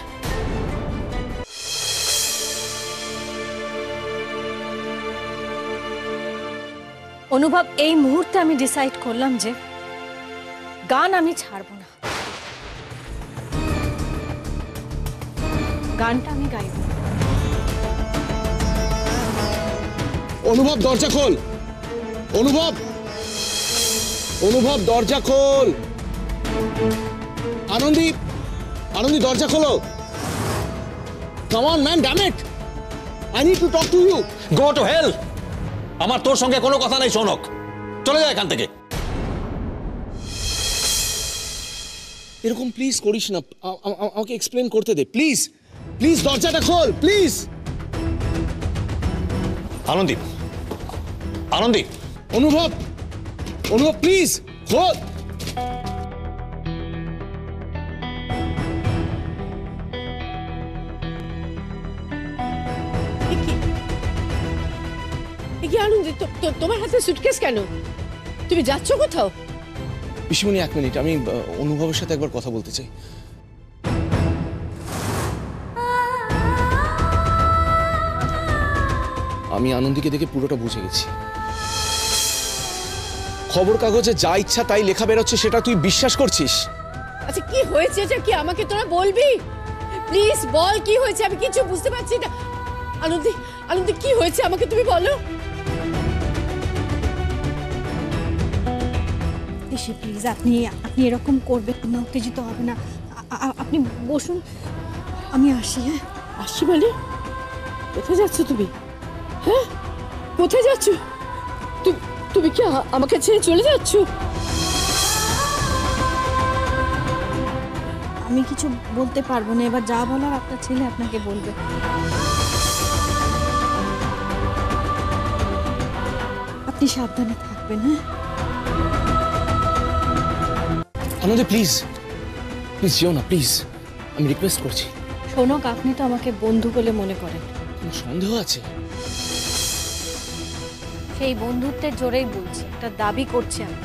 অনুভব, এই মুহূর্তে আমি ডিসাইড করলাম যে গান আমি ছাড়বো না। গানটা আমি গাইব। অনুভব, দরজা খোল। অনুভব, অনুভব, দরজা খোল। আনন্দী, আনন্দী, দরজা খোলো। Come on man, damn it, I need to talk to you. Go to hell. আমার তোর সঙ্গে কোনো কথা নেই শোনক, চলে যা এখান থেকে। এরকম প্লিজ করিস না, আমাকে এক্সপ্লেন করতে দে প্লিজ। প্লিজ দরজাটা খোল প্লিজ। আনন্দী, আনন্দী। অনুভব, অনুভব, প্লিজ খোল। কি আনন্দ, তোমার হাতে সুটকেস কেন? তুমি যাচ্ছ কোথাও? পিসিমণি, 1 মিনিট, আমি অনুভবের সাথে একবার কথা বলতে চাই। আমি আনন্দীকে দেখে পুরোটা বুঝে গেছি। খবর কাগজে যা ইচ্ছা তাই লেখা বেরোচ্ছে, সেটা তুই বিশ্বাস করছিস? আচ্ছা, কি হয়েছে এটা কি আমাকে তোরা বলবি? প্লিজ বল, কি হয়েছে? আমি কিছু বুঝতে পারছি না। আনন্দী, আনন্দী, কি হয়েছে আমাকে তুমি বলো। প্লিজ, আপনি এরকম করবেন না, উত্তেজিত হবে না। আপনি বসুন, আমি আসি। হ্যাঁ, আসি মানে? কোথায় যাচ্ছ তুমি? হ্যাঁ, কোথায় যাচ্ছ? তুমি কি আমাকে ছেড়ে চলে যাচ্ছ? আমি কিছু বলতে পারবো না। এবার যা বলার আপনার ছেলে আপনাকে বলবে। আপনি সাবধানে থাকবেন। হ্যাঁ, আনন্দী, প্লিজ প্লিজ যেও না, প্লিজ, আমি রিকোয়েস্ট করছি। শোনক, আপনি তো আমাকে বন্ধু বলে মনে করেন। কোনো সন্দেহ আছে? সেই বন্ধুত্বের জোরেই বলছি, একটা দাবি করছি আমি।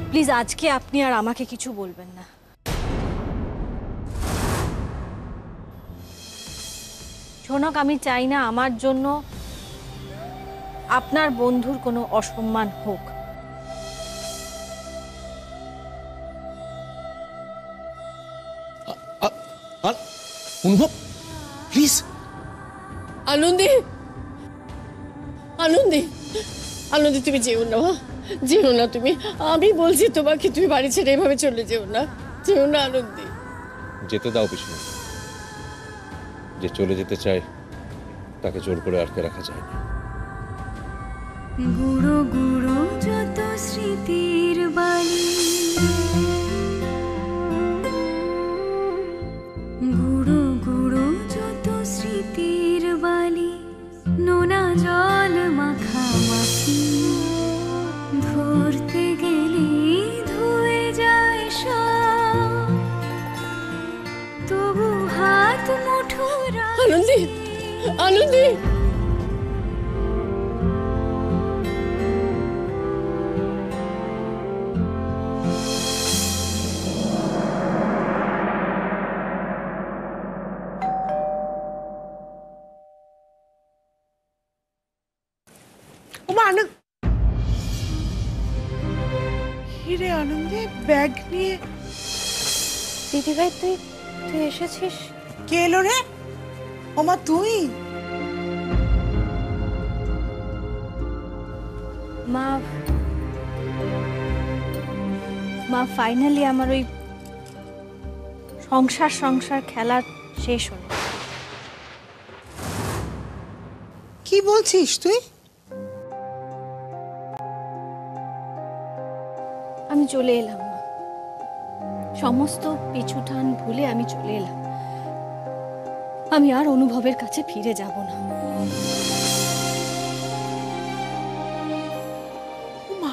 প্লিজ, আজকে আপনি আর আমাকে কিছু বলবেন না। শোনক, আমি চাই না আমার জন্য আপনার বন্ধুর কোনো অসম্মান হোক। অনুভব, প্লিজ। আনন্দী, আনন্দী, আনন্দী, তুমি যেও না, যেও না তুমি। আমি বলছি তোমাকে, তুমি বাড়ি ছেড়ে এভাবে চলে যেও না, যেও না আনন্দী। যেতে দাও পিছনে। যে চলে যেতে চায় তাকে জোর করে আটকে রাখা যায় না। গুঁড়ো গুঁড়ো যত স্মৃতির বালি, গুঁড়ো গুঁড়ো যত স্মৃতির বালি, নোনা জল মাখামাখি, ধরতে গেলে ধুয়ে যায় সব, তবু হাত মুঠো আনন্দী, আনন্দী। ওমা আনন্দ, হিরে আনন্দে ব্যাগ নিয়ে। দিদি ভাই তুই তুই এসেছিস? কে এলো রে? ওমা তুই? মা মা ফাইনালি আমার ওই সংসার খেলা শেষ হলো। কি বলছিস তুই? আমি চলে এলাম মা, সমস্ত পিছুটান ভুলে আমি চলে এলাম। আমি আর অনুভবের কাছে ফিরে যাব না। মা,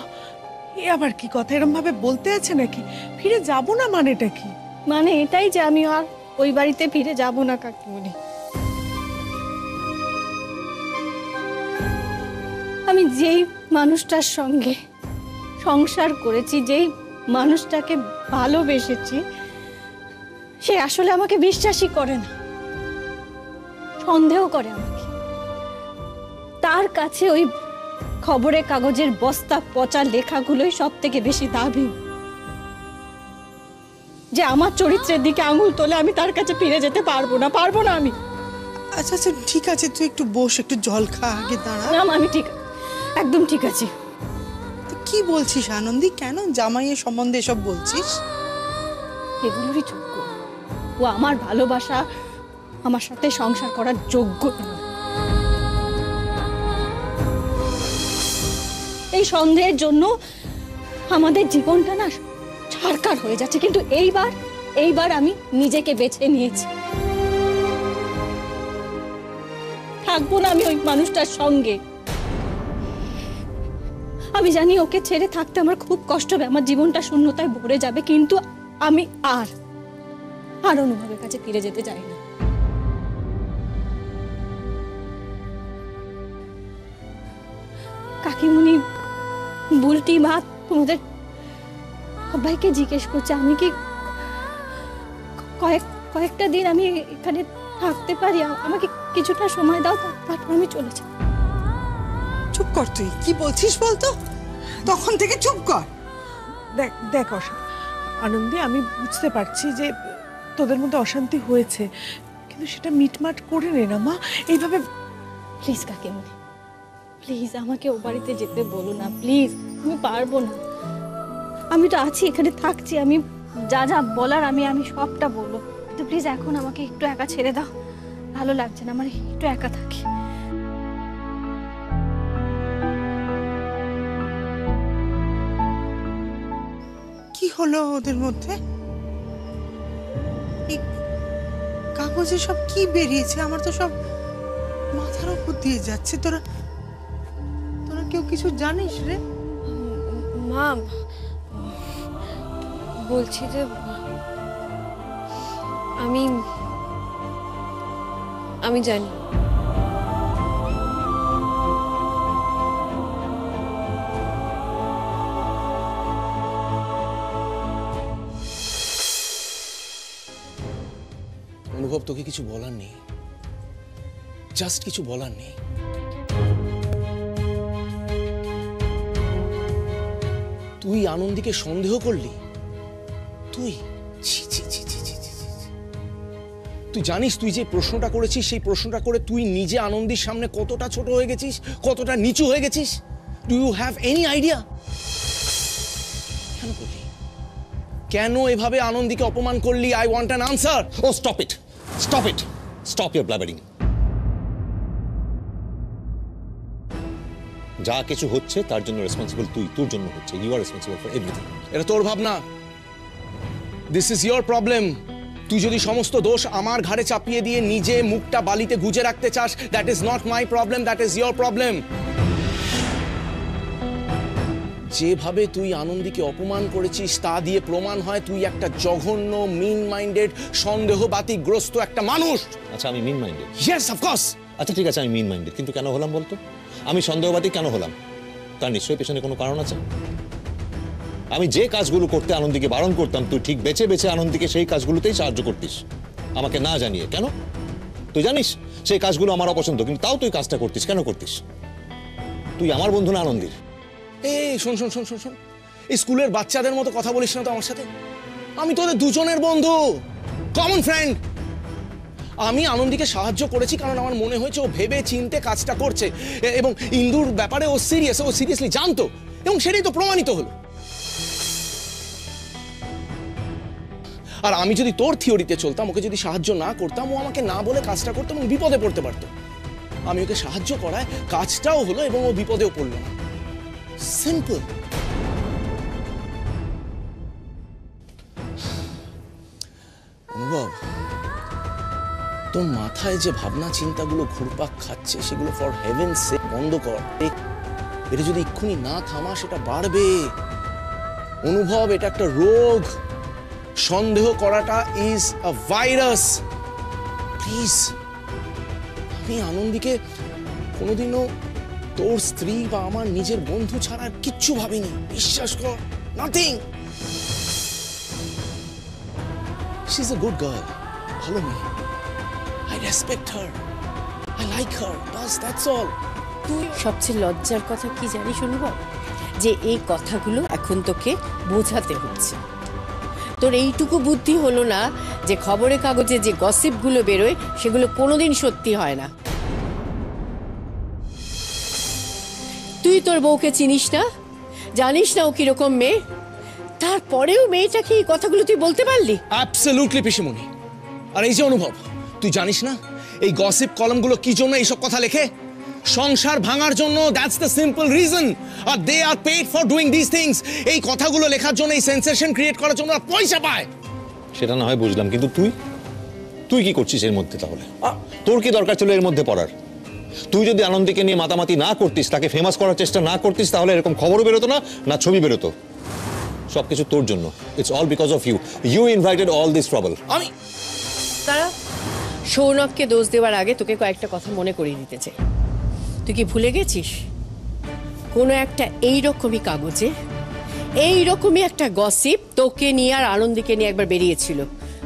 এ আবার কি কথা? এরম ভাবে বলতে আছে নাকি? ফিরে যাব না মানেটা কি? মানে এটাই যে আমি আর ওই বাড়িতে ফিরে যাব না কাকিমণি। আমি যেই মানুষটার সঙ্গে সংসার করেছি, যেই মানুষটাকে ভালোবেসেছি, সে আসলে আমাকে বিশ্বাসই করে না, সন্দেহ করে আমাকে। তার কাছে ওই খবরের কাগজের বস্তা পচা লেখাগুলোই সব থেকে বেশি দাবি। যে আমার চরিত্রের দিকে আঙুল তোলে আমি তার কাছে ফিরে যেতে পারবো না আমি। আচ্ছা আচ্ছা ঠিক আছে, তুই একটু বস, একটু জল খা, আগে দাঁড়া। না আমি ঠিক, একদম ঠিক আছে। কি বলছিস আনন্দী? কেন জামাইয়ের সম্বন্ধে এসব বলছিস? এগুলোরই যোগ্য ও, আমার ভালোবাসা আমার সাথে সংসার করার যোগ্য নয়। এই সন্দেহের জন্য আমাদের জীবনটা না ছারকার হয়ে যাচ্ছে। কিন্তু এইবার আমি নিজেকে বেছে নিয়েছি। থাকবো না আমি ওই মানুষটার সঙ্গে। আমি জানি ওকে ছেড়ে থাকতে আমার খুব কষ্ট হবে, আমার জীবনটা শূন্যতায় ভরে যাবে, কিন্তু আমি আর অনুভবের কাছে ফিরে যেতে চাই না। কাকিমুনি, বুলটি মা তোমাদের সবাইকে জিজ্ঞেস করছে আমি কি কয়েকটা দিন আমি এখানে থাকতে পারি? আমাকে কিছুটা সময় দাও, তারপর আমি চলে যাব। চুপ কর, তুই কি বলছিস বলতো? তখন থেকে চুপ কর। দেখ দেখ আনন্দী, আমি বুঝতে পারছি যে তোদের মধ্যে অশান্তি হয়েছে, কিন্তু সেটা মিটমাট করে নে না মা। এইভাবে প্লিজ কাকিমুনি, প্লিজ আমাকে ও বাড়িতে যেতে বলো না, প্লিজ। আমি পারবো না। আমি তো আছি, এখানে থাকছি, আমি যা বলার আমি সবটা বলবো, কিন্তু প্লিজ এখন আমাকে একটু একা ছেড়ে দাও। ভালো লাগছে না আমার, একটু একা থাকি। কি হলো ওদের মধ্যে? এই কাগজে সব কি বেরিয়েছে? আমার তো সব মাথার উপর দিয়ে যাচ্ছে। তোরা কেউ কিছু জানিস রে? মা বলছি যে আমি জানি। অনুভব, তোকে কিছু বলার নেই, জাস্ট কিছু বলার নেই। তুই আনন্দীকে সন্দেহ করলি? তুই তুই জানিস তুই যে প্রশ্নটা করেছিস, সেই প্রশ্নটা করে তুই নিজে আনন্দীর সামনে কতটা ছোট হয়ে গেছিস, কতটা নিচু হয়ে গেছিস? Do you have any idea? কেন করলি? কেন এভাবে আনন্দীকে অপমান করলি? I want an answer. Oh stop it, stop your blabbering. যা কিছু হচ্ছে তার জন্য রেসপন্সিবল তুই, তোর জন্য হচ্ছে। You are responsible for everything. এটা তোর ভাবনা, দিস ইজ ইয়োর প্রবলেম। তুই যদি সমস্ত দোষ আমার ঘাড়ে চাপিয়ে দিয়ে নিজে মুখটা বালিতে গুজে রাখতে চাস, that is not my problem, that is your problem. যেভাবে তুই আনন্দীকে অপমান করেছিস তা দিয়ে প্রমাণ হয় তুই একটা জঘন্য, মিন মাইন্ডেড, সন্দেহবাতিগ্রস্ত একটা মানুষ। আচ্ছা, আমি মিন মাইন্ডেড? Yes, of course. আচ্ছা ঠিক আছে, আমি মিন মাইন্ডেড, কিন্তু কেন হলাম বলতো? আমি সন্দেহবাদী কেন হলাম? তার নিশ্চয়ই পেছনে কোনো কারণ আছে। আমি যে কাজগুলো করতে আনন্দীকে বারণ করতাম, তুই ঠিক বেছে বেছে আনন্দীকে সেই কাজগুলোতেই সাহায্য করতিস, আমাকে না জানিয়ে। কেন? তুই জানিস সেই কাজগুলো আমার অপছন্দ, কিন্তু তাও তুই কাজটা করতিস। কেন করতিস? তুই আমার বন্ধু না আনন্দের? এই শোন শোন শোন শোন শোন, এই স্কুলের বাচ্চাদের মতো কথা বলিস না তো আমার সাথে। আমি তোদের দুজনের বন্ধু, কমন ফ্রেন্ড। আমি আনন্দীকে সাহায্য করেছি কারণ আমার মনে হয়েছে ও ভেবে চিন্তে কাজটা করছে, এবং ইন্দুর ব্যাপারে ও সিরিয়াস, ও সিরিয়াসলি জানতো, এবং সেটাই তো প্রমাণিত হলো। আর আমি যদি তোর থিওরিতে চলতাম, ওকে যদি সাহায্য না করতাম, ও আমাকে না বলে কাজটা করতো এবং বিপদে পড়তে পারতো। আমি ওকে সাহায্য করায় কাজটাও হলো এবং ও বিপদেও পড়লো না। সিম্পল। অনুভব, তোর মাথায় যে ভাবনা চিন্তাগুলো ঘুরপাক খাচ্ছে সেগুলো ফর হেভেন্স সেক বন্ধ কর। এটা যদি এক্ষুনি না থামা সেটা বাড়বে। অনুভব, এটা একটা রোগ। সন্দেহ করাটা ইজ আ ভাইরাস। প্লিজ, আমি আনন্দীকে কোনোদিনও তোর স্ত্রী বা আমার নিজের বন্ধু ছাড়া আর কিচ্ছু ভাবিনি। বিশ্বাস কর, nothing. She is a good girl, ভালো মেয়ে। I respect her. I like her. Bas, that's all. তুই সবচেয়ে লজ্জার কথা কি জানিস অনুভব? যে এই কথাগুলো এখন তোকে বোঝাতে হচ্ছে। তোর এইটুকু বুদ্ধি হলো না যে খবরের কাগজে যে গসিপগুলো বেরোয় সেগুলো কোনোদিন সত্যি হয় না। তুই তোর বউকে চিনিস না, জানিস না ও কিরকম মেয়ে, তারপরেও মেয়েটাকে এই কথাগুলো তুই বলতে পারলি? অ্যাবসলিউটলি পিসিমণি। আর এই যে অনুভব, তুই জানিস না এই গসিপ কলামগুলো কি জন্য এইসব কথা লেখে? সংসার ভাঙার জন্য। That's the simple reason. আর they are paid for doing this things. এই কথাগুলো লেখার জন্য, এই সেন্সেশন ক্রিয়েট করার জন্য ওরা পয়সা পায়। সেটা না হয় বুঝলাম, কিন্তু তুই কি করছিস এর মধ্যে? তাহলে তোর কি দরকার ছিল এর মধ্যে পড়ার? তুই যদি আনন্দীকে নিয়ে মাতামাতি না করতিস, তাকে ফেমাস করার চেষ্টা না করতিস, তাহলে এরকম খবরও বেরোতো না, না ছবি বেরোতো। সবকিছু তোর জন্য। It's all because of you. You invited all this trouble. আমি তারা সৌনককে দোষ দেওয়ার আগে তোকে কয়েকটা কথা মনে করিয়ে দিতে চাই। তুই কি ভুলে গেছিস কোনো একটা এইরকমই কাগজে এইরকমই একটা গসিপ তোকে নিয়ে আর আনন্দীকে নিয়ে একবার বেরিয়েছিল,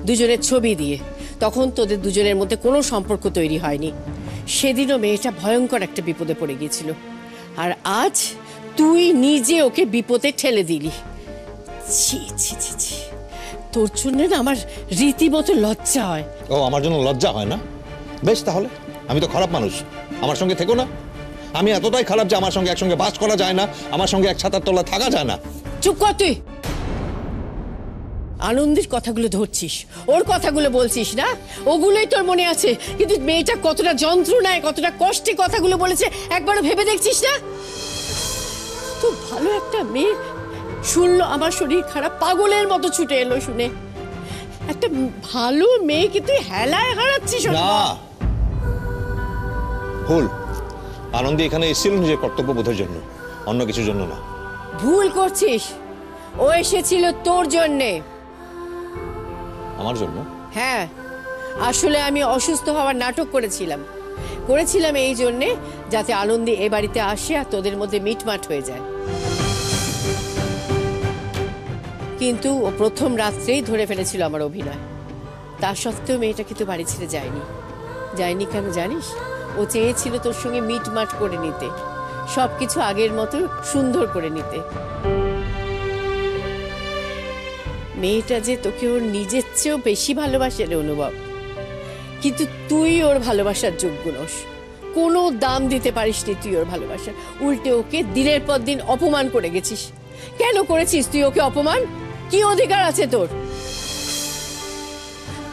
দুজনের ছবি দিয়ে। তখন তোদের দুজনের মধ্যে কোনো সম্পর্ক তৈরি হয়নি। সেদিনও মেয়েটা ভয়ঙ্কর একটা বিপদে পড়ে গিয়েছিল, আর আজ তুই নিজে ওকে বিপদে ঠেলে দিলি। ছি ছি ছি ছি, তোর জন্য না আমার রীতিমতো লজ্জা হয়। ও, আমার জন্য লজ্জা হয় না? বেশ, তাহলে আমি তো খারাপ মানুষ, আমার সঙ্গে থেকো না। আমি এতটাই খারাপ যে আমার সঙ্গে একসঙ্গে বাস করা যায় না, আমার সঙ্গে এক ছাতার তলায় থাকা যায় না। চুপ কর তুই। আনন্দের কথাগুলো ধরছিস, ওর কথাগুলো বলছিস না, ওগুলোই তোর মনে আছে। কিন্তু মেয়েটা কতটা যন্ত্রণায়, কতটা কষ্টে কথাগুলো বলেছে একবারও ভেবে দেখছিস না? তো ভালো একটা মেয়ে শুনলো আমার শরীর খারাপ, পাগলের মতো ছুটে এলো শুনে। একটা ভালো মেয়েকে তুই হেলায় হারাচ্ছিস। না, ভুল। আনন্দী এখানে এসেছিল নিজের কর্তব্যবোধের জন্য, অন্য কিছুর জন্য না। ভুল করছিস। ও এসেছিল তোর জন্যে। আমার জন্য? হ্যাঁ, আসলে আমি অসুস্থ হওয়ার নাটক করেছিলাম এই জন্যে যাতে আনন্দী এ বাড়িতে আসে আর তোদের মধ্যে মিটমাট হয়ে যায়। কিন্তু ও প্রথম রাত্রেই ধরে ফেলেছিল আমার অভিনয়। তা সত্ত্বেও মেয়েটা কিন্তু বাড়ি ছেড়ে যায়নি কেন জানিস? ও চেয়েছিল তোর সঙ্গে মিটমাট করে নিতে, সবকিছু আগের মতো সুন্দর করে নিতে। মেয়েটা যে তোকে ওর নিজের চেয়েও বেশি ভালোবাসে রে অনুভব, কিন্তু তুই ওর ভালোবাসার যোগ্য নস। কোনো দাম দিতে পারিসনি তুই ওর ভালোবাসা। উল্টে ওকে দিনের পর দিন অপমান করে গেছিস। কেন করেছিস তুই ওকে অপমান? কি অধিকার আছে তোর?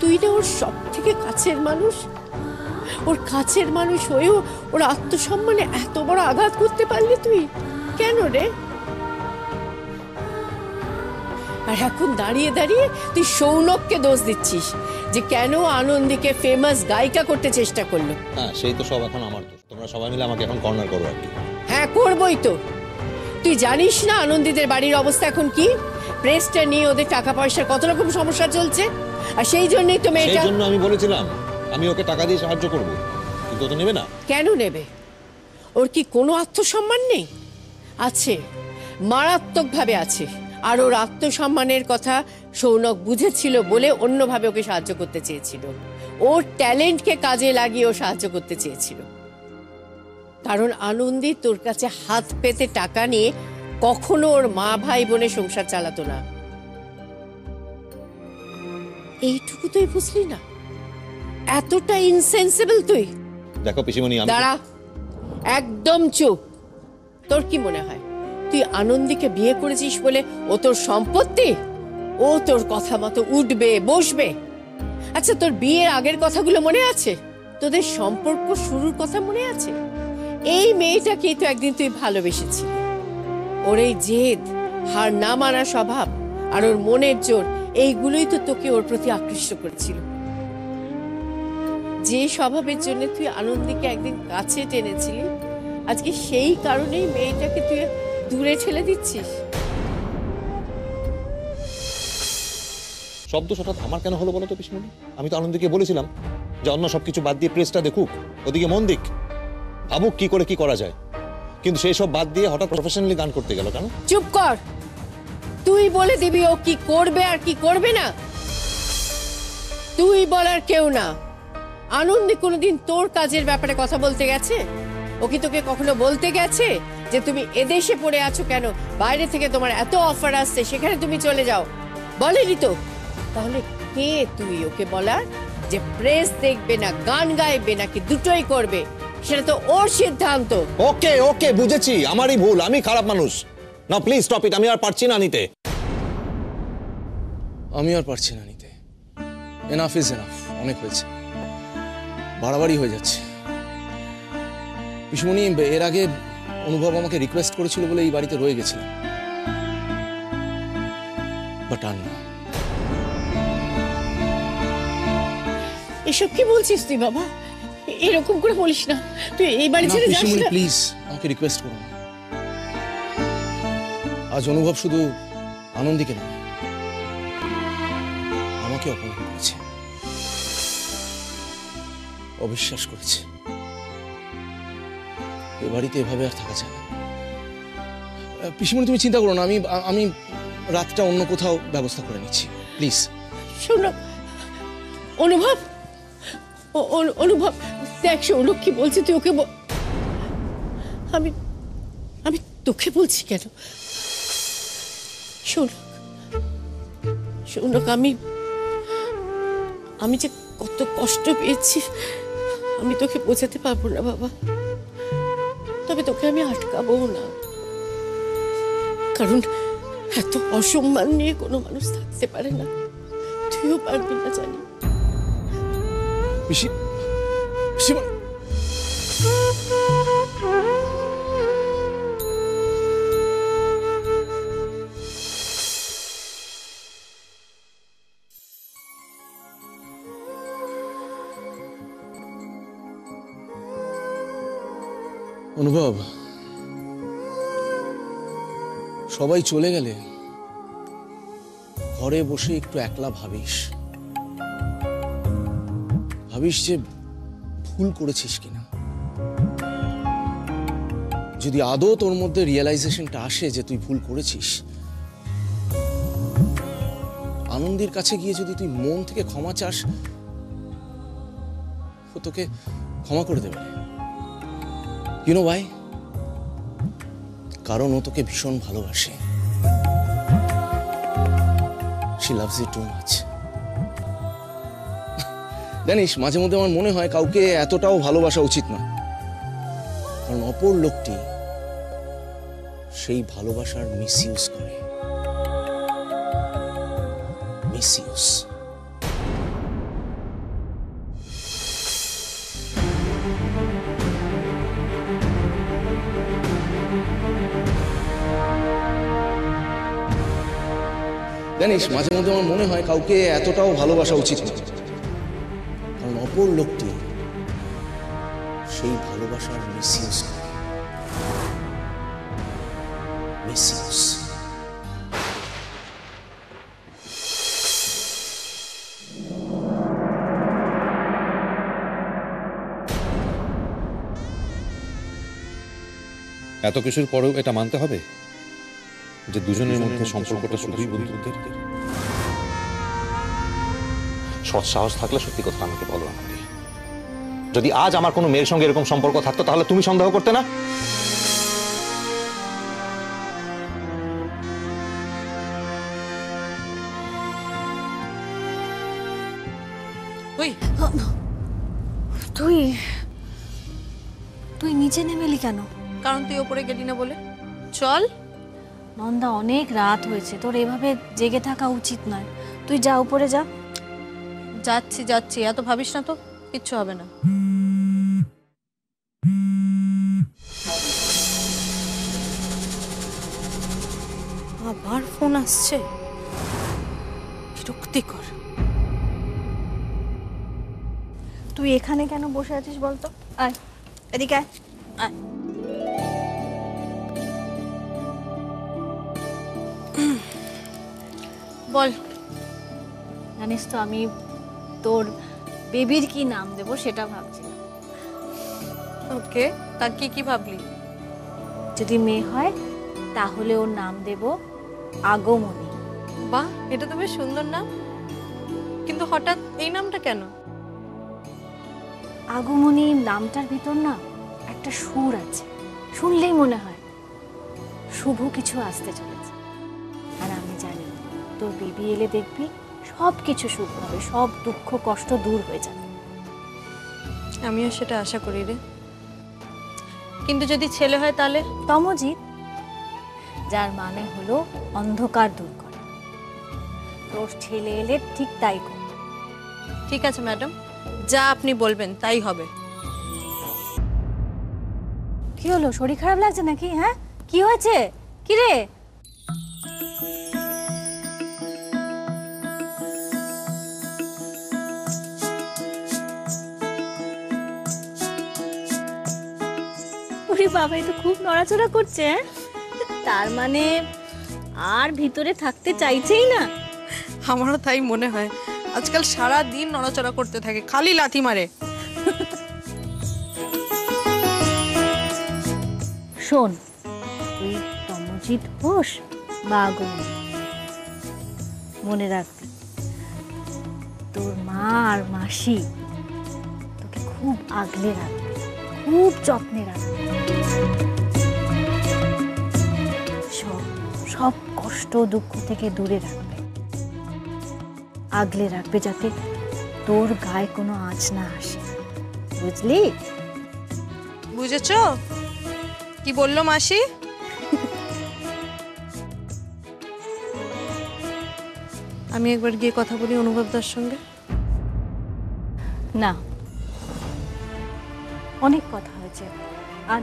তুই না ওর সব থেকে কাছের মানুষ, ওর কাছের মানুষ হয়েও ওর আত্মসম্মানে এত বড় আঘাত করতে পারলি তুই? কেন রে? আর এখন দাঁড়িয়ে দাঁড়িয়ে তুই সৌনককে দোষ দিচ্ছিস যে কেন আনন্দীকে ফেমাস গায়িকা করতে চেষ্টা করলো। হ্যাঁ, সেই তো সব এখন আমার দোষ। তোমরা সবাই মিলে আমাকে এখন কর্নার করো আর কি। হ্যাঁ, করবই তো। তুই জানিস না আনন্দীদের বাড়ির অবস্থা এখন কি? প্রেসটা নিয়ে ওদের টাকা পয়সার কত রকম সমস্যা চলছে, আর সেই জন্যই তো মেয়েটা। সেই জন্য আমি বলেছিলাম আমি ওকে টাকা দিয়ে সাহায্য করব, কিন্তু ও তো নেবে না। কেন নেবে? ওর কি কোনো আত্মসম্মান নেই? আছে, মারাত্মকভাবে আছে। আর ওর আত্মসম্মানের কথা সৌনক বুঝেছিল বলে অন্যভাবে ওকে সাহায্য করতে চেয়েছিল। ওর ট্যালেন্টকে কাজে লাগিয়ে ও সাহায্য করতে চেয়েছিল। কারণ আনন্দী তোর কাছে হাত পেতে টাকা নিয়ে কখনো ওর মা ভাই বোনের সংসার চালাতো না। এইটুকু তুই বুঝলি না? এতটা ইনসেন্সিবল তুই? দেখো পিসিমণি, দাঁড়া, একদম চুপ। তোর কি মনে হয় তুই আনন্দীকে বিয়ে করেছিস বলে ও তোর সম্পত্তি? ও তোর কথা মতো উঠবে বসবে? আচ্ছা, তোর বিয়ের আগের কথাগুলো মনে আছে? তোদের সম্পর্ক শুরুর কথা মনে আছে? এই মেয়েটাকেই তো একদিন তুই ভালোবেসেছিলি। ওর এই জেদ, হার না মানা স্বভাব আর ওর মনের জোর, এইগুলোই তো তোকে ওর প্রতি আকৃষ্ট করেছিল। যে স্বভাবের জন্য তুই আনন্দীকে একদিন কাছে টেনেছিলি, আজকে সেই কারণেই মেয়েটাকে তুই দূরে ঠেলে দিচ্ছিস। শব্দ হঠাৎ আমার কেন হলো বলো তো পিসিমণি? আমি তো আনন্দকে বলেছিলাম যে অন্য সবকিছু বাদ দিয়ে প্রেসটা দেখুক, ওদিকে মন দিক, ভাবুক কি করে কি করা যায়। কিন্তু সেই সব বাদ দিয়ে হঠাৎ প্রফেশনালি গান করতে গেল কেন? চুপ কর। তুই বলে দিবি ও কি করবে আর কি করবে না? তুই বলার কেউ না। আনন্দী কোনোদিন তোর কাজের ব্যাপারে কথা বলতে গেছে? ও কি তোকে কখনো বলতে গেছে যে তুমি এদেশে পড়ে আছো কেন, বাইরে থেকে তোমার এত অফার আসছে সেখানে তুমি চলে যাও? বলেনি তো। তাহলে কে তুই ওকে বলার যে প্রেস দেখবে না, গান গাইবে নাকি দুটোই করবে? সেটা তো ওর সিদ্ধান্ত। ওকে ওকে, বুঝেছি, আমারই ভুল, আমি খারাপ মানুষ। না প্লিজ স্টপ ইট, আমি আর পারছি না নিতে। আমি আর পারছি না নিতে। এনাফ ইজ এনাফ, অনেক হয়েছে, বাড়াবাড়ি হয়ে যাচ্ছে। পিসিমণি, এর আগে অনুভব আমাকে রিকোয়েস্ট করেছিল বলে এই বাড়িতে রয়ে গেছিলাম, বাট আর না। এসব কি বলছিস তুই বাবা? এরকম করে বলিস না, তুই এই বাড়ি ছেড়ে যাস না। প্লিজ আমাকে রিকোয়েস্ট করো না। আজ অনুভব শুধু আনন্দীকে না, আমাকে অপমান করেছে, অবিশ্বাস করেছে। এ বাড়িতে এভাবে আর থাকা যায় না। পিসিমণি, তুমি চিন্তা করো না, আমি রাতটা অন্য কোথাও ব্যবস্থা করে নিচ্ছি, প্লিজ। শোনো অনুভব, অনুভব দেখ, সৌরভ কি বলছে, তুই ওকে আমি তোকে বলছি কেন? সৌনক, আমি যে কত কষ্ট পেয়েছি আমি তোকে বোঝাতে পারবো না বাবা। তবে তোকে আমি আটকাবো না, কারণ এত অসম্মান নিয়ে কোনো মানুষ থাকতে পারে না। তুইও পারবি না জানি। অনুভব, সবাই চলে গেলে ঘরে বসে একটু একলা ভাবিস যে ভুল করেছিস কিনা। যদি আদৌ তোর মধ্যে রিয়েলাইজেশনটা আসে যে তুই ভুল করেছিস, আনন্দীর কাছে গিয়ে যদি তুই মন থেকে ক্ষমা চাস, ও তোকে ক্ষমা করে দেবে। You know why? কারণ ও তোকে ভীষণ ভালোবাসে। She loves you too much. জানিস, মাঝে মধ্যে আমার মনে হয় কাউকে এতটাও ভালোবাসা উচিত না, কারণ অপর লোকটি সেই ভালোবাসার মিসইউজ করে। মিসইউজ। জানিস, মাঝে মধ্যে আমার মনে হয় কাউকে এতটাও ভালোবাসা উচিত না, কারণ অপর লোকটি সেই ভালোবাসার মিসইউজ করে। মিসইউজ। এত কিছুর পরেও এটা মানতে হবে যে দুজনের মধ্যে সম্পর্কটা শুধুই বন্ধুত্বের। সৎ সাহস থাকলে সত্যি কথা আমাকে বলো। আমাকে যদি আজ আমার কোনো মেয়ের সঙ্গে এরকম সম্পর্ক থাকতো তাহলে তুমি সন্দেহ করতে না? তুই তুই তুই নিচে নেমে এলি কেন? কারণ তুই ওপরে গেলি না বলে। চল। নন্দা, অনেক রাত হয়েছে, তোর এভাবে জেগে থাকা উচিত নয়। তুই যা, উপরে যা। যাচ্ছি যাচ্ছি, এত ভাবিস না তো, কিচ্ছু হবে না। আবার ফোন আসছে, বিরক্তিকর। তুই এখানে কেন বসে আছিস বলতো? আয় এদিকে আয়। আয়। বল। জানিস তো আমি তোর বেবির কি নাম দেব সেটা ভাবছি। ওকে, তা কি ভাবলি? যদি মেয়ে হয় তাহলে ওর নাম দেব আগমনী। বাহ, এটা তো বেশ সুন্দর নাম, কিন্তু হঠাৎ এই নামটা কেন? আগমনী নামটার ভিতর না একটা সুর আছে, শুনলেই মনে হয় শুভ কিছু আসতে চলেছে। আর আমি জানি তোর বেবি এলে দেখবি সব কিছু শুভ হবে, সব দুঃখ কষ্ট দূর হয়ে যাবে। আমিও সেটা আশা করি রে, কিন্তু যদি ছেলে হয় তাহলে? তমজিৎ, যার মানে হলো অন্ধকার দূর করে। তোর ছেলে এলে ঠিক তাই কর। ঠিক আছে ম্যাডাম, যা আপনি বলবেন তাই হবে। কি হলো, শরীর খারাপ লাগছে নাকি? হ্যাঁ, কি হয়েছে? কি রে? ওরে বাবা, এ তো খুব নড়াচড়া করছে। তার মানে আর ভিতরে থাকতে চাইছেই না। আমারও তাই মনে হয়, আজকাল সারা দিন নড়াচড়া করতে থাকে, খালি লাথি মারে। শোন, তুই তমজিৎ হোস বা আগমনী, মনে রাখবি তোর মা আর মাসি তোকে খুব আগলে রাখবে, খুব যত্নে রাখবে। সব কষ্ট দুঃখ থেকে দূরে রাখবে, আগলে রাখবে, যাতে তোর গায়ে কোনো আঁচ না আসে, বুঝলি? বুঝেছো কি বললো মাসি? আমি একবার গিয়ে কথা বলি অনুভবদার সঙ্গে। না, অনেক কথা হয়েছে, আর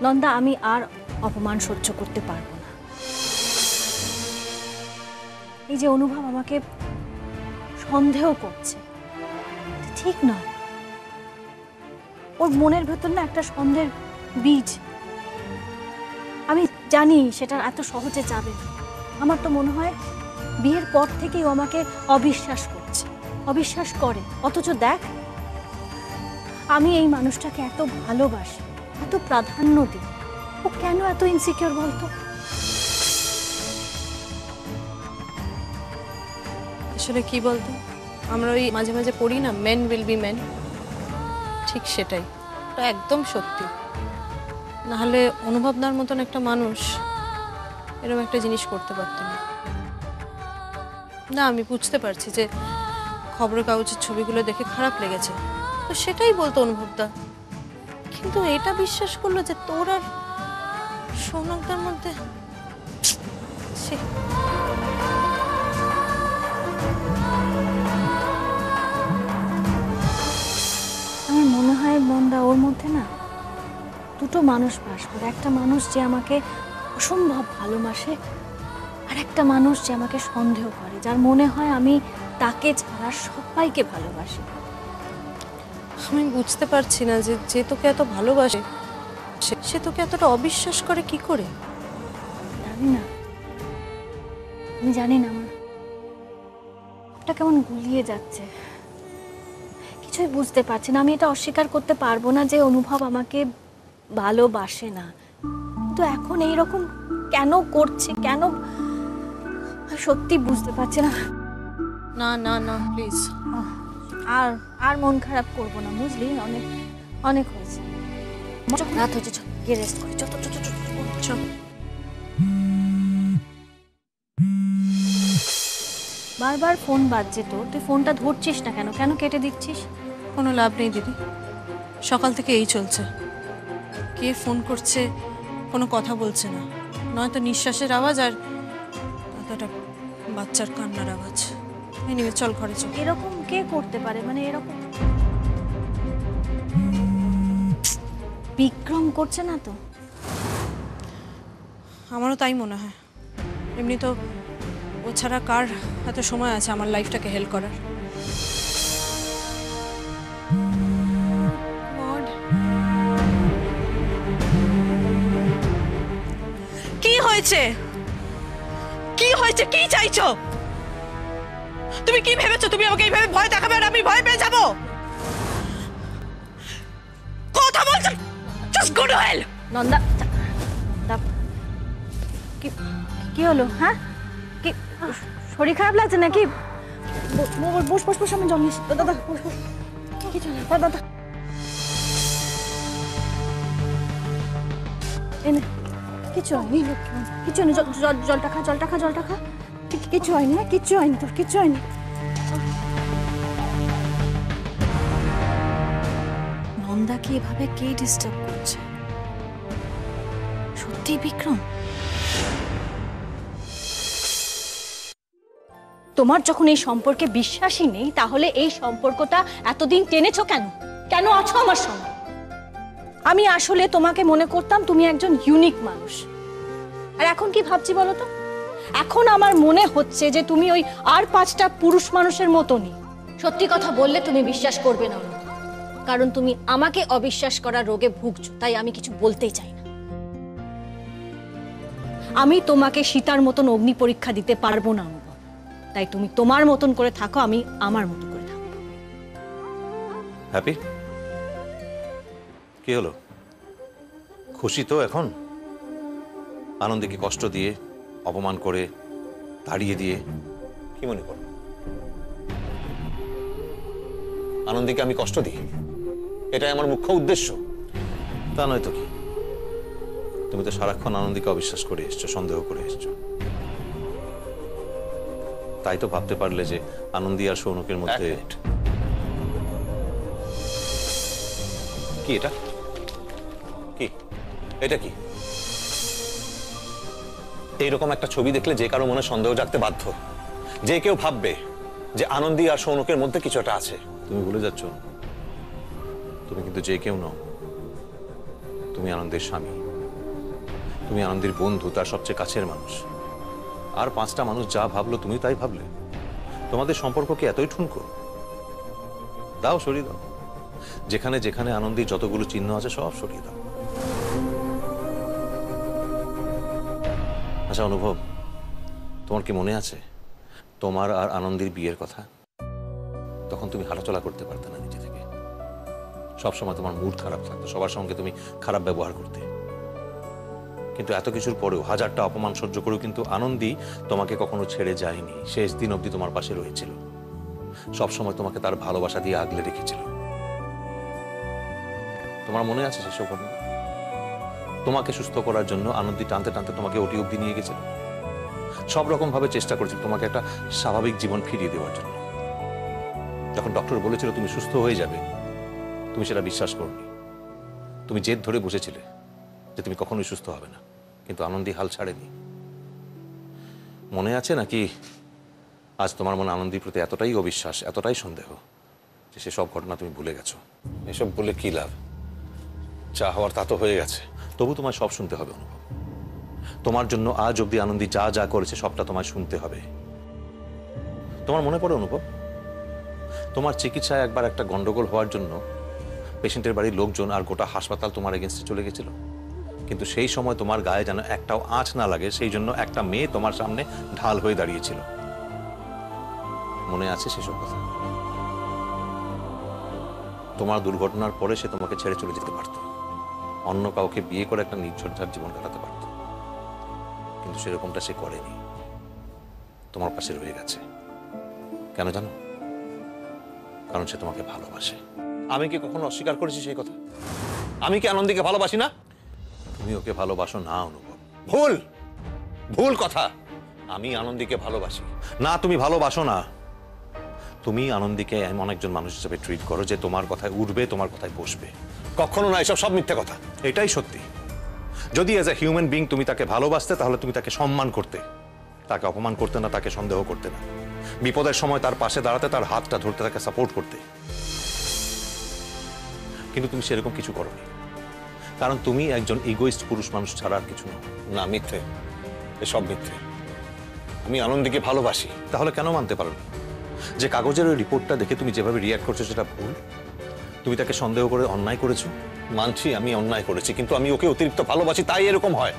নন্দা আমি আর অপমান সহ্য করতে পারবো না। এই যে অনুভব আমাকে সন্দেহ করছে, ঠিক নয়। ওর মনের ভেতর না একটা সন্দেহের বীজ, আমি জানি সেটা এত সহজে যাবে না। আমার তো মনে হয় বিয়ের পর থেকেই ও আমাকে অবিশ্বাস করছে, অবিশ্বাস করে। অথচ দেখ, আমি এই মানুষটাকে এত ভালোবাসি, এত প্রাধান্য দিই, ও কেন এত ইনসিকিউর বলতো? আসলে কি বলতো, আমরা ওই মাঝে মাঝে পড়ি না, মেন উইল বি মেন, ঠিক সেটাই, ওটা একদম সত্যি। নাহলে অনুভবদার মতন একটা মানুষ এরকম একটা জিনিস করতে পারত না। না, আমি বুঝতে পারছি যে খবরের কাগজের ছবিগুলো দেখে খারাপ লেগেছে, তো সেটাই বলতো অনুভবদা, কিন্তু এটা বিশ্বাস করলো যে তোর আর সৌনকদার মধ্যে। আমার মনে হয় মন্দা, ওর মধ্যে না দুটো মানুষ বাস করে। একটা মানুষ যে আমাকে অসম্ভব ভালোবাসে, আর একটা মানুষ যে আমাকে সন্দেহ করে, যার মনে হয় আমি তাকে ছাড়া সবাইকে ভালোবাসি। আমি বুঝতে পারছি না যে যে তোকে এত ভালোবাসে সে তোকে এতটা অবিশ্বাস করে কি করে। জানি না, আমি জানি না, আমার ওটা কেমন গুলিয়ে যাচ্ছে, কিছুই বুঝতে পারছি না। আমি এটা অস্বীকার করতে পারবো না যে অনুভব আমাকে ভালোবাসে না, কিন্তু এখন এইরকম কেন করছে, কেন, সত্যি বুঝতে পারছি না। না না না, প্লিজ। আর আর মন খারাপ করব না, বুঝলি? অনেক অনেক হয়েছে, রাত হচ্ছে, চল গিয়ে রেস্ট করি, চল চল চল চল। বারবার ফোন বাজছে তোর, তুই ফোনটা ধরছিস না কেন? কেন কেটে দিচ্ছিস? কোনো লাভ নেই দিদি, সকাল থেকে এই চলছে। কে ফোন করছে, কোনো কথা বলছে না, নয়তো নিঃশ্বাসের আওয়াজ আর একটা বাচ্চার কান্নার আওয়াজ। এনিওয়ে চল ঘরে চল। এরকম কে করতে পারে? মানে এরকম বিক্রম করছে না তো? আমারও তাই মনে হয়। এমনি তো ও ছাড়া কার এত সময় আছে আমার লাইফটাকে হেল্প করার? কি হয়েছে? কি হয়েছে? কি চাইছো তুমি? কি ভেবেছো তুমি আমাকে এইভাবে ভয় দেখাবে আর আমি ভয় পেয়ে যাব? কথা বলছো, just go to hell. Nanda, কি হলো? হ্যাঁ, কি শরীর খারাপ লাগছে নাকি? বস বস বস, আমি জল নিস। দাদা বস বস, কিছু না দাদা, এনে কিছু হয়নি, কিছু হয়নি, জলটা খা, জলটা খা, জলটা খা, কিছু হয়নি, হ্যাঁ কিচ্ছু হয়নি তোর, কিচ্ছু হয়নি। নন্দাকে এভাবে কে ডিস্টার্ব করছে? সত্যি বিক্রম? তোমার যখন এই সম্পর্কে বিশ্বাসই নেই, তাহলে এই সম্পর্কটা এতদিন টেনেছো কেন? কেন আছো আমার সঙ্গে? আমি আসলে তোমাকে মনে করতাম তুমি একজন ইউনিক মানুষ, আর এখন কি ভাবছি বলো তো? এখন আমার মনে হচ্ছে যে তুমি ওই আর 5টা পুরুষ মানুষের মতনই। সত্যি কথা বললে তুমি বিশ্বাস করবে না, কারণ তুমি আমাকে অবিশ্বাস করার রোগে ভুগছো, তাই আমি কিছু বলতেই চাই না। আমি তোমাকে সীতার মতন অগ্নি পরীক্ষা দিতে পারবো না অনুভব, তাই তুমি তোমার মতন করে থাকো, আমি আমার মতো করে থাকবো। হ্যাপি? কি হলো? খুশি তো এখন? আনন্দকে কষ্ট দিয়ে, অপমান করে, তাড়িয়ে দিয়ে কি মনে করো? আনন্দকে আমি কষ্ট দিই, এটাই আমার মুখ্য উদ্দেশ্য? তা নয় তো কি? তুমি তো সারাক্ষণ আনন্দকে অবিশ্বাস করে এসছো, সন্দেহ করে এসছো। তাই তো ভাবতে পারলে যে আনন্দী আর সৌনকের মধ্যে কি এটা? কি এটা? কি এইরকম একটা ছবি দেখলে যে কারো মনে সন্দেহ জাগতে বাধ্য, যে কেউ ভাববে যে আনন্দী আর সৌনকের মধ্যে কিছু একটা আছে। তুমি ভুলে যাচ্ছ, তুমি কিন্তু যে কেউ নও। তুমি আনন্দের স্বামী, তুমি আনন্দের বন্ধু, তার সবচেয়ে কাছের মানুষ। আর 5টা মানুষ যা ভাবলো তুমি তাই ভাবলে? তোমাদের সম্পর্ক কি এতই ঠুনকো? দাও, সরিয়ে দাও। যেখানে যেখানে আনন্দী যতগুলো চিহ্ন আছে সব সরিয়ে দাও। আচ্ছা অনুভব, তোমার কি মনে আছে তোমার আর আনন্দীর বিয়ের কথা? তখন তুমি হাঁটাচলা করতে পারতে না নিজে থেকে, সবসময় তোমার মুড খারাপ থাকতো, সবার সঙ্গে তুমি খারাপ ব্যবহার করতে। কিন্তু এত কিছুর পরেও, 1000টা অপমান সহ্য করেও কিন্তু আনন্দী তোমাকে কখনো ছেড়ে যায়নি। শেষ দিন অবধি তোমার পাশে রয়েছিল, সবসময় তোমাকে তার ভালোবাসা দিয়ে আগলে রেখেছিল। তোমার মনে আছে সেসব ঘটনা? তোমাকে সুস্থ করার জন্য আনন্দী টানতে টানতে তোমাকে ওটি অবধি নিয়ে গেছিল, সব রকম ভাবে চেষ্টা করেছিল তোমাকে একটা স্বাভাবিক জীবন ফিরিয়ে দেওয়ার জন্য। যখন ডক্টর বলেছিল তুমি সুস্থ হয়ে যাবে, তুমি সেটা বিশ্বাস করনি। তুমি জেদ ধরে বসেছিলে যে তুমি কখনোই সুস্থ হবে না, কিন্তু আনন্দী হাল ছাড়েনি। মনে আছে নাকি আজ তোমার মনে আনন্দীর প্রতি এতটাই অবিশ্বাস, এতটাই সন্দেহ যে সেসব ঘটনা তুমি ভুলে গেছো? এসব বলে কি লাভ? যা হওয়ার তা তো হয়ে গেছে। তবু তোমায় সব শুনতে হবে অনুভব। তোমার জন্য আজ অব্দি আনন্দী যা যা করেছে সবটা তোমায় শুনতে হবে। তোমার মনে পড়ে অনুভব, তোমার চিকিৎসায় একবার একটা গন্ডগোল হওয়ার জন্য পেশেন্টের বাড়ির লোকজন আর গোটা হাসপাতাল তোমার এগেনস্টে চলে গেছিল, কিন্তু সেই সময় তোমার গায়ে যেন একটাও আঁচ না লাগে সেই জন্য একটা মেয়ে তোমার সামনে ঢাল হয়ে দাঁড়িয়েছিল। মনে আছে সেসব কথা? তোমার দুর্ঘটনার পরে সে তোমাকে ছেড়ে চলে যেতে পারত, অন্য কাউকে বিয়ে করে একটা নির্ঝঞ্ঝাট জীবন কাটাতে পারত, কিন্তু সেরকমটা সে করেনি। তোমার পাশে রয়ে গেছে। কেন জানো? কারণ সে তোমাকে ভালোবাসে। আমি কি কখনো অস্বীকার করেছি সেই কথা? আমি কি আনন্দীকে ভালোবাসি না? তুমি ওকে ভালোবাসো না অনুভব। ভুল, ভুল কথা। আমি আনন্দীকে ভালোবাসি না, তুমি ভালোবাসো না। তুমি আনন্দীকে এমন একজন মানুষ হিসেবে ট্রিট করো যে তোমার কথায় উঠবে, তোমার কথায় বসবে। কখনো না, এসব সব মিথ্যে কথা। এটাই সত্যি। যদি এজ এ হিউম্যান বিং তুমি তাকে ভালোবাসতে, তাহলে তুমি তাকে সম্মান করতে, তাকে অপমান করতে না, তাকে সন্দেহ করতে না। বিপদের সময় তার পাশে দাঁড়াতে, তার হাতটা ধরতে, তাকে সাপোর্ট করতে। কিন্তু তুমি সেরকম কিছু করোনি, কারণ তুমি একজন ইগোইস্ট পুরুষ মানুষ ছাড়া আর কিছু না। মিথ্যে, এসব মিথ্যে। আমি আনন্দীকে ভালোবাসি। তাহলে কেন মানতে পারো না যে কাগজের ওই রিপোর্টটা দেখে তুমি যেভাবে রিয়াক্ট করছো সেটা ভুল? তুমি তাকে সন্দেহ করে অন্যায় করেছো। মানছি আমি অন্যায় করেছি, কিন্তু আমি ওকে অতিরিক্ত ভালোবাসি, তাই এরকম হয়।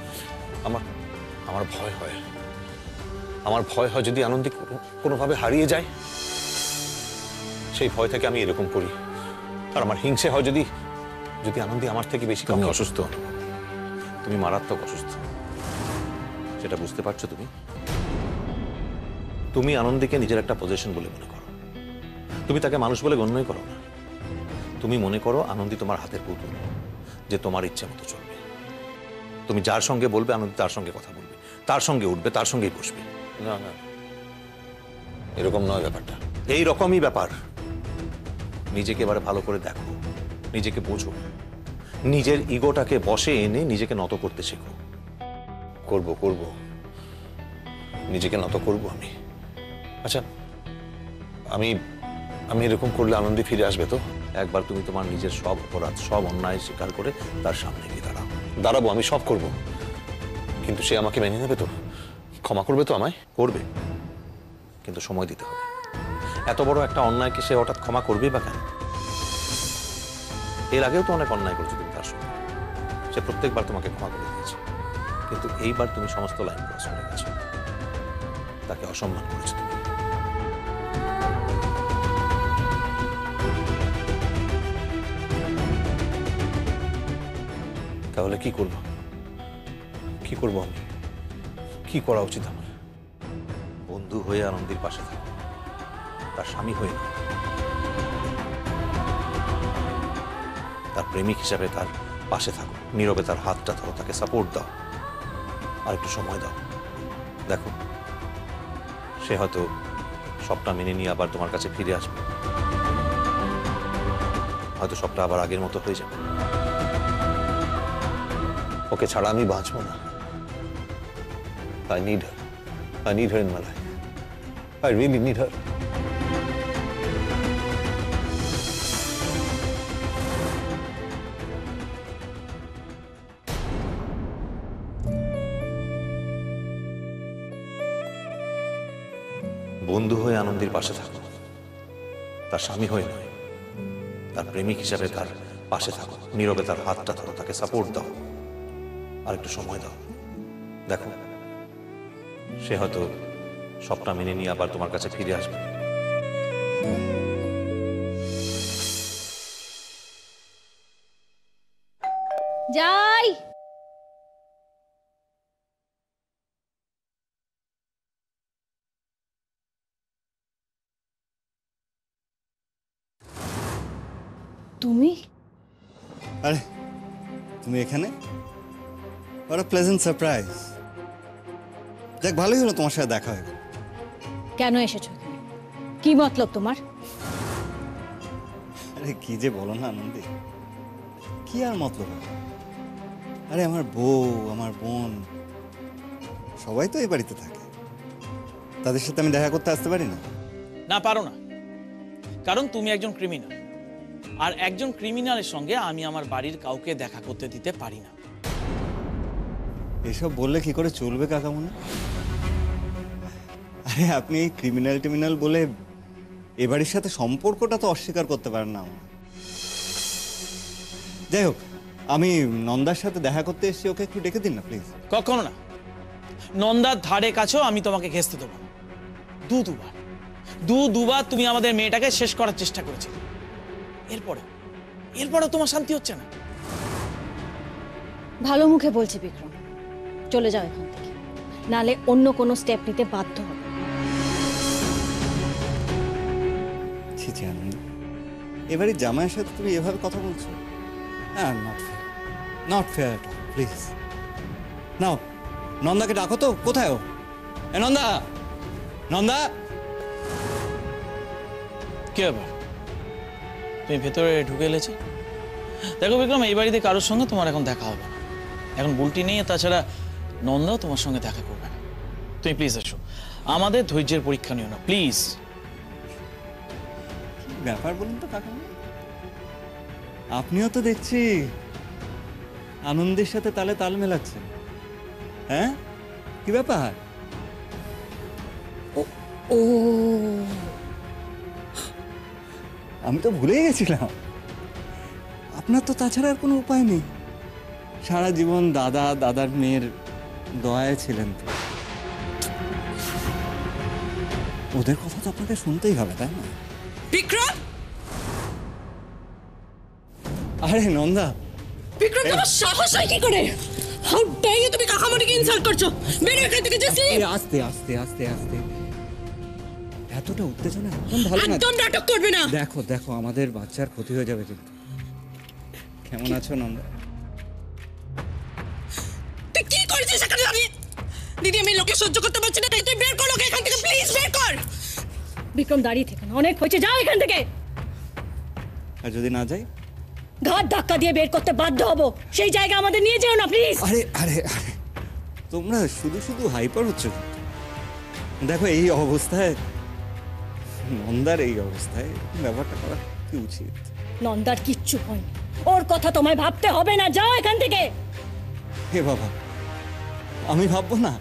আমার ভয় হয়, আমার ভয় হয় যদি আনন্দী কোনোভাবে হারিয়ে যায়। সেই ভয় থেকে আমি এরকম করি। আর আমার হিংসে হয় যদি আনন্দী আমার থেকে বেশি। তুমি অসুস্থ, তুমি মারাত্মক অসুস্থ, সেটা বুঝতে পারছো তুমি? তুমি আনন্দীকে নিজের একটা পজিশন বলে মনে করো। তুমি তাকে মানুষ বলে গণ্যই করো না। তুমি মনে করো আনন্দী তোমার হাতের পুতুল, যে তোমার ইচ্ছে মতো চলবে। তুমি যার সঙ্গে বলবে আনন্দী তার সঙ্গে কথা বলবে, তার সঙ্গে উঠবে, তার সঙ্গেই বসবে। না না, এরকম নয় ব্যাপারটা। এই রকমই ব্যাপার। নিজেকে এবারে ভালো করে দেখো, নিজেকে বোঝো, নিজের ইগোটাকে বশে এনে নিজেকে নত করতে শেখো। করব নিজেকে নত করব আমি। আচ্ছা, আমি এরকম করলে আনন্দী ফিরে আসবে তো? একবার তুমি তোমার নিজের সব অপরাধ, সব অন্যায় স্বীকার করে তার সামনে গিয়ে দাঁড়াবো। আমি সব করব, কিন্তু সে আমাকে মেনে নেবে তো? ক্ষমা করবে তো আমায়? করবে, কিন্তু সময় দিতে হবে। এত বড় একটা অন্যায়কে সে হঠাৎ ক্ষমা করবে বা কেন? এর আগেও তো অনেক অন্যায় করেছো তুমি তার সঙ্গে, সে প্রত্যেকবার তোমাকে ক্ষমা করে দিয়েছে, কিন্তু এইবার তুমি সমস্ত লাইন ক্রস করে গেছো, তাকে অসম্মান করেছো তুমি। তাহলে কি করবো আমি? কি করা উচিত আমার? বন্ধু হয়ে আনন্দীর পাশে থাকো, তার স্বামী হয়ে না। তার প্রেমিক হিসাবে তার পাশে থাকো, নীরবে তার হাতটা ধরো, তাকে সাপোর্ট দাও, আর একটু সময় দাও। দেখো, সে হয়তো সবটা মেনে নিয়ে আবার তোমার কাছে ফিরে আসবে, হয়তো সবটা আবার আগের মতো হয়ে যাবে। ওকে ছাড়া আমি বাঁচবো না। I need her in my life. I really need her. বন্ধু হয়ে আনন্দীর পাশে থাকো, তার স্বামী হয়ে নয়। তার প্রেমিক হিসাবে তার পাশে থাকো, নীরবে তার হাতটা ধরো, তাকে সাপোর্ট দাও, আর একটু সময় দাও। দেখো, সে হয়তো সবটা মেনে নিয়ে আবার তোমার কাছে ফিরে আসবে। যাই। তুমি? আরে তুমি এখানে? ওরা প্লেজেন্ট সারপ্রাইজ। দেখ, ভালোই হলো তোমার সাথে দেখা হয়ে গেল। কেন এসেছো? কি মতলব তোমার? আরে কি যে বলো না আনন্দী, কি আর মতলব? আরে আমার বউ, আমার বোন, সবাই তো এই বাড়িতে থাকে, তাদের সাথে আমি দেখা করতে আসতে পারি না? না, পারো না, কারণ তুমি একজন ক্রিমিনাল, আর একজন ক্রিমিনালের সঙ্গে আমি আমার বাড়ির কাউকে দেখা করতে দিতে পারি না। এসব বললে কি করে চলবে কাকামুনি? আরে আপনি এই ক্রিমিনাল বলে এ বাড়ির সাথে সম্পর্কটা তো অস্বীকার করতে পারেন না। যাই হোক, আমি নন্দার সাথে দেখা করতে এসেছি, ওকে একটু ডেকে দিন না প্লিজ। কখনো না, নন্দার ধারে কাছেও আমি তোমাকে ঘেঁচতে দেবো না। দুবার তুমি আমাদের মেয়েটাকে শেষ করার চেষ্টা করেছিলে, এরপরে তোমার শান্তি হচ্ছে না। ভালো মুখে বলছি বিক্রম, চলে যাও এখান থেকে, নালে অন্য কোনো স্টেপ নিতে বাধ্য হবে। ছি ছি আনন্দ, এবারে জামাইয়ের সাথে তুমি এভাবে কথা বলছো? হ্যাঁ, নট ফেয়ার প্লিজ। নাও নন্দাকে ডাকো তো। কোথায় ও? এ নন্দা, নন্দা! কি ব্যাপার, তুমি ভেতরে ঢুকে এলেছো? দেখো বিক্রম, এই বাড়িতে কারোর সঙ্গে তোমার এখন দেখা হবে না। এখন বুলটি নেই, তাছাড়া নন্দাও তোমার সঙ্গে দেখা করবে না। তুমি প্লিজ এসো, আমাদের ধৈর্যের পরীক্ষা নিও না প্লিজ। ব্যাপার বলুন তো কাকামা, আপনিও তো দেখছি আনন্দের সাথে তালে তাল মেলাচ্ছেন। হ্যাঁ, কি ব্যাপার? ও, আমি তো ভুলেই গেছিলাম। আপনার তো তাছাড়া আর কোনো উপায় নেই। সারা জীবন দাদার মেয়ের দয়ায় ছিলেন তো। ওদের কথা তো আপনাকে শুনতেই হবে, তাই না? বিক্রম! আরে নন্দা, বিক্রম, তোমার সাহস হয় কি করে? হাউ ডেয়ার ইউ, তুমি কাকামণিকে ইনসাল্ট করছো? বেরো এখান থেকে, জাস্ট লিভ। আস্তে আস্তে আস্তে আস্তে, এতটা উত্তেজনা একদম ভালো না। একদম নাটক করবে না। দেখো আমাদের বাচ্চার ক্ষতি হয়ে যাবে কিন্তু। কেমন আছো নন্দা? তুই কি করেছিস এখানে দাঁড়িয়ে? দিদি, আমি লোকে সহ্য করতে পারছি না, তাই তুই বের কর লোকে এখান থেকে, প্লিজ বের কর। বিক্রম দাঁড়িয়ে থেকে না, অনেক হয়েছে, যাও এখান থেকে। আর যদি না যাই? ঘাট ধাক্কা দিয়ে বের করতে বাধ্য হব। সেই জায়গা আমাদের নিয়ে যেও না প্লিজ। আরে আরে আরে, তোমরা শুধু হাইপার হচ্ছ। দেখো এই অবস্থায়, নন্দার এই অবস্থায় ব্যাপারটা করা কি উচিত? নন্দার কিচ্ছু হয়নি, ওর কথা তোমায় ভাবতে হবে না, যাও এখান থেকে। হে বাবা, আমি ভাববো না?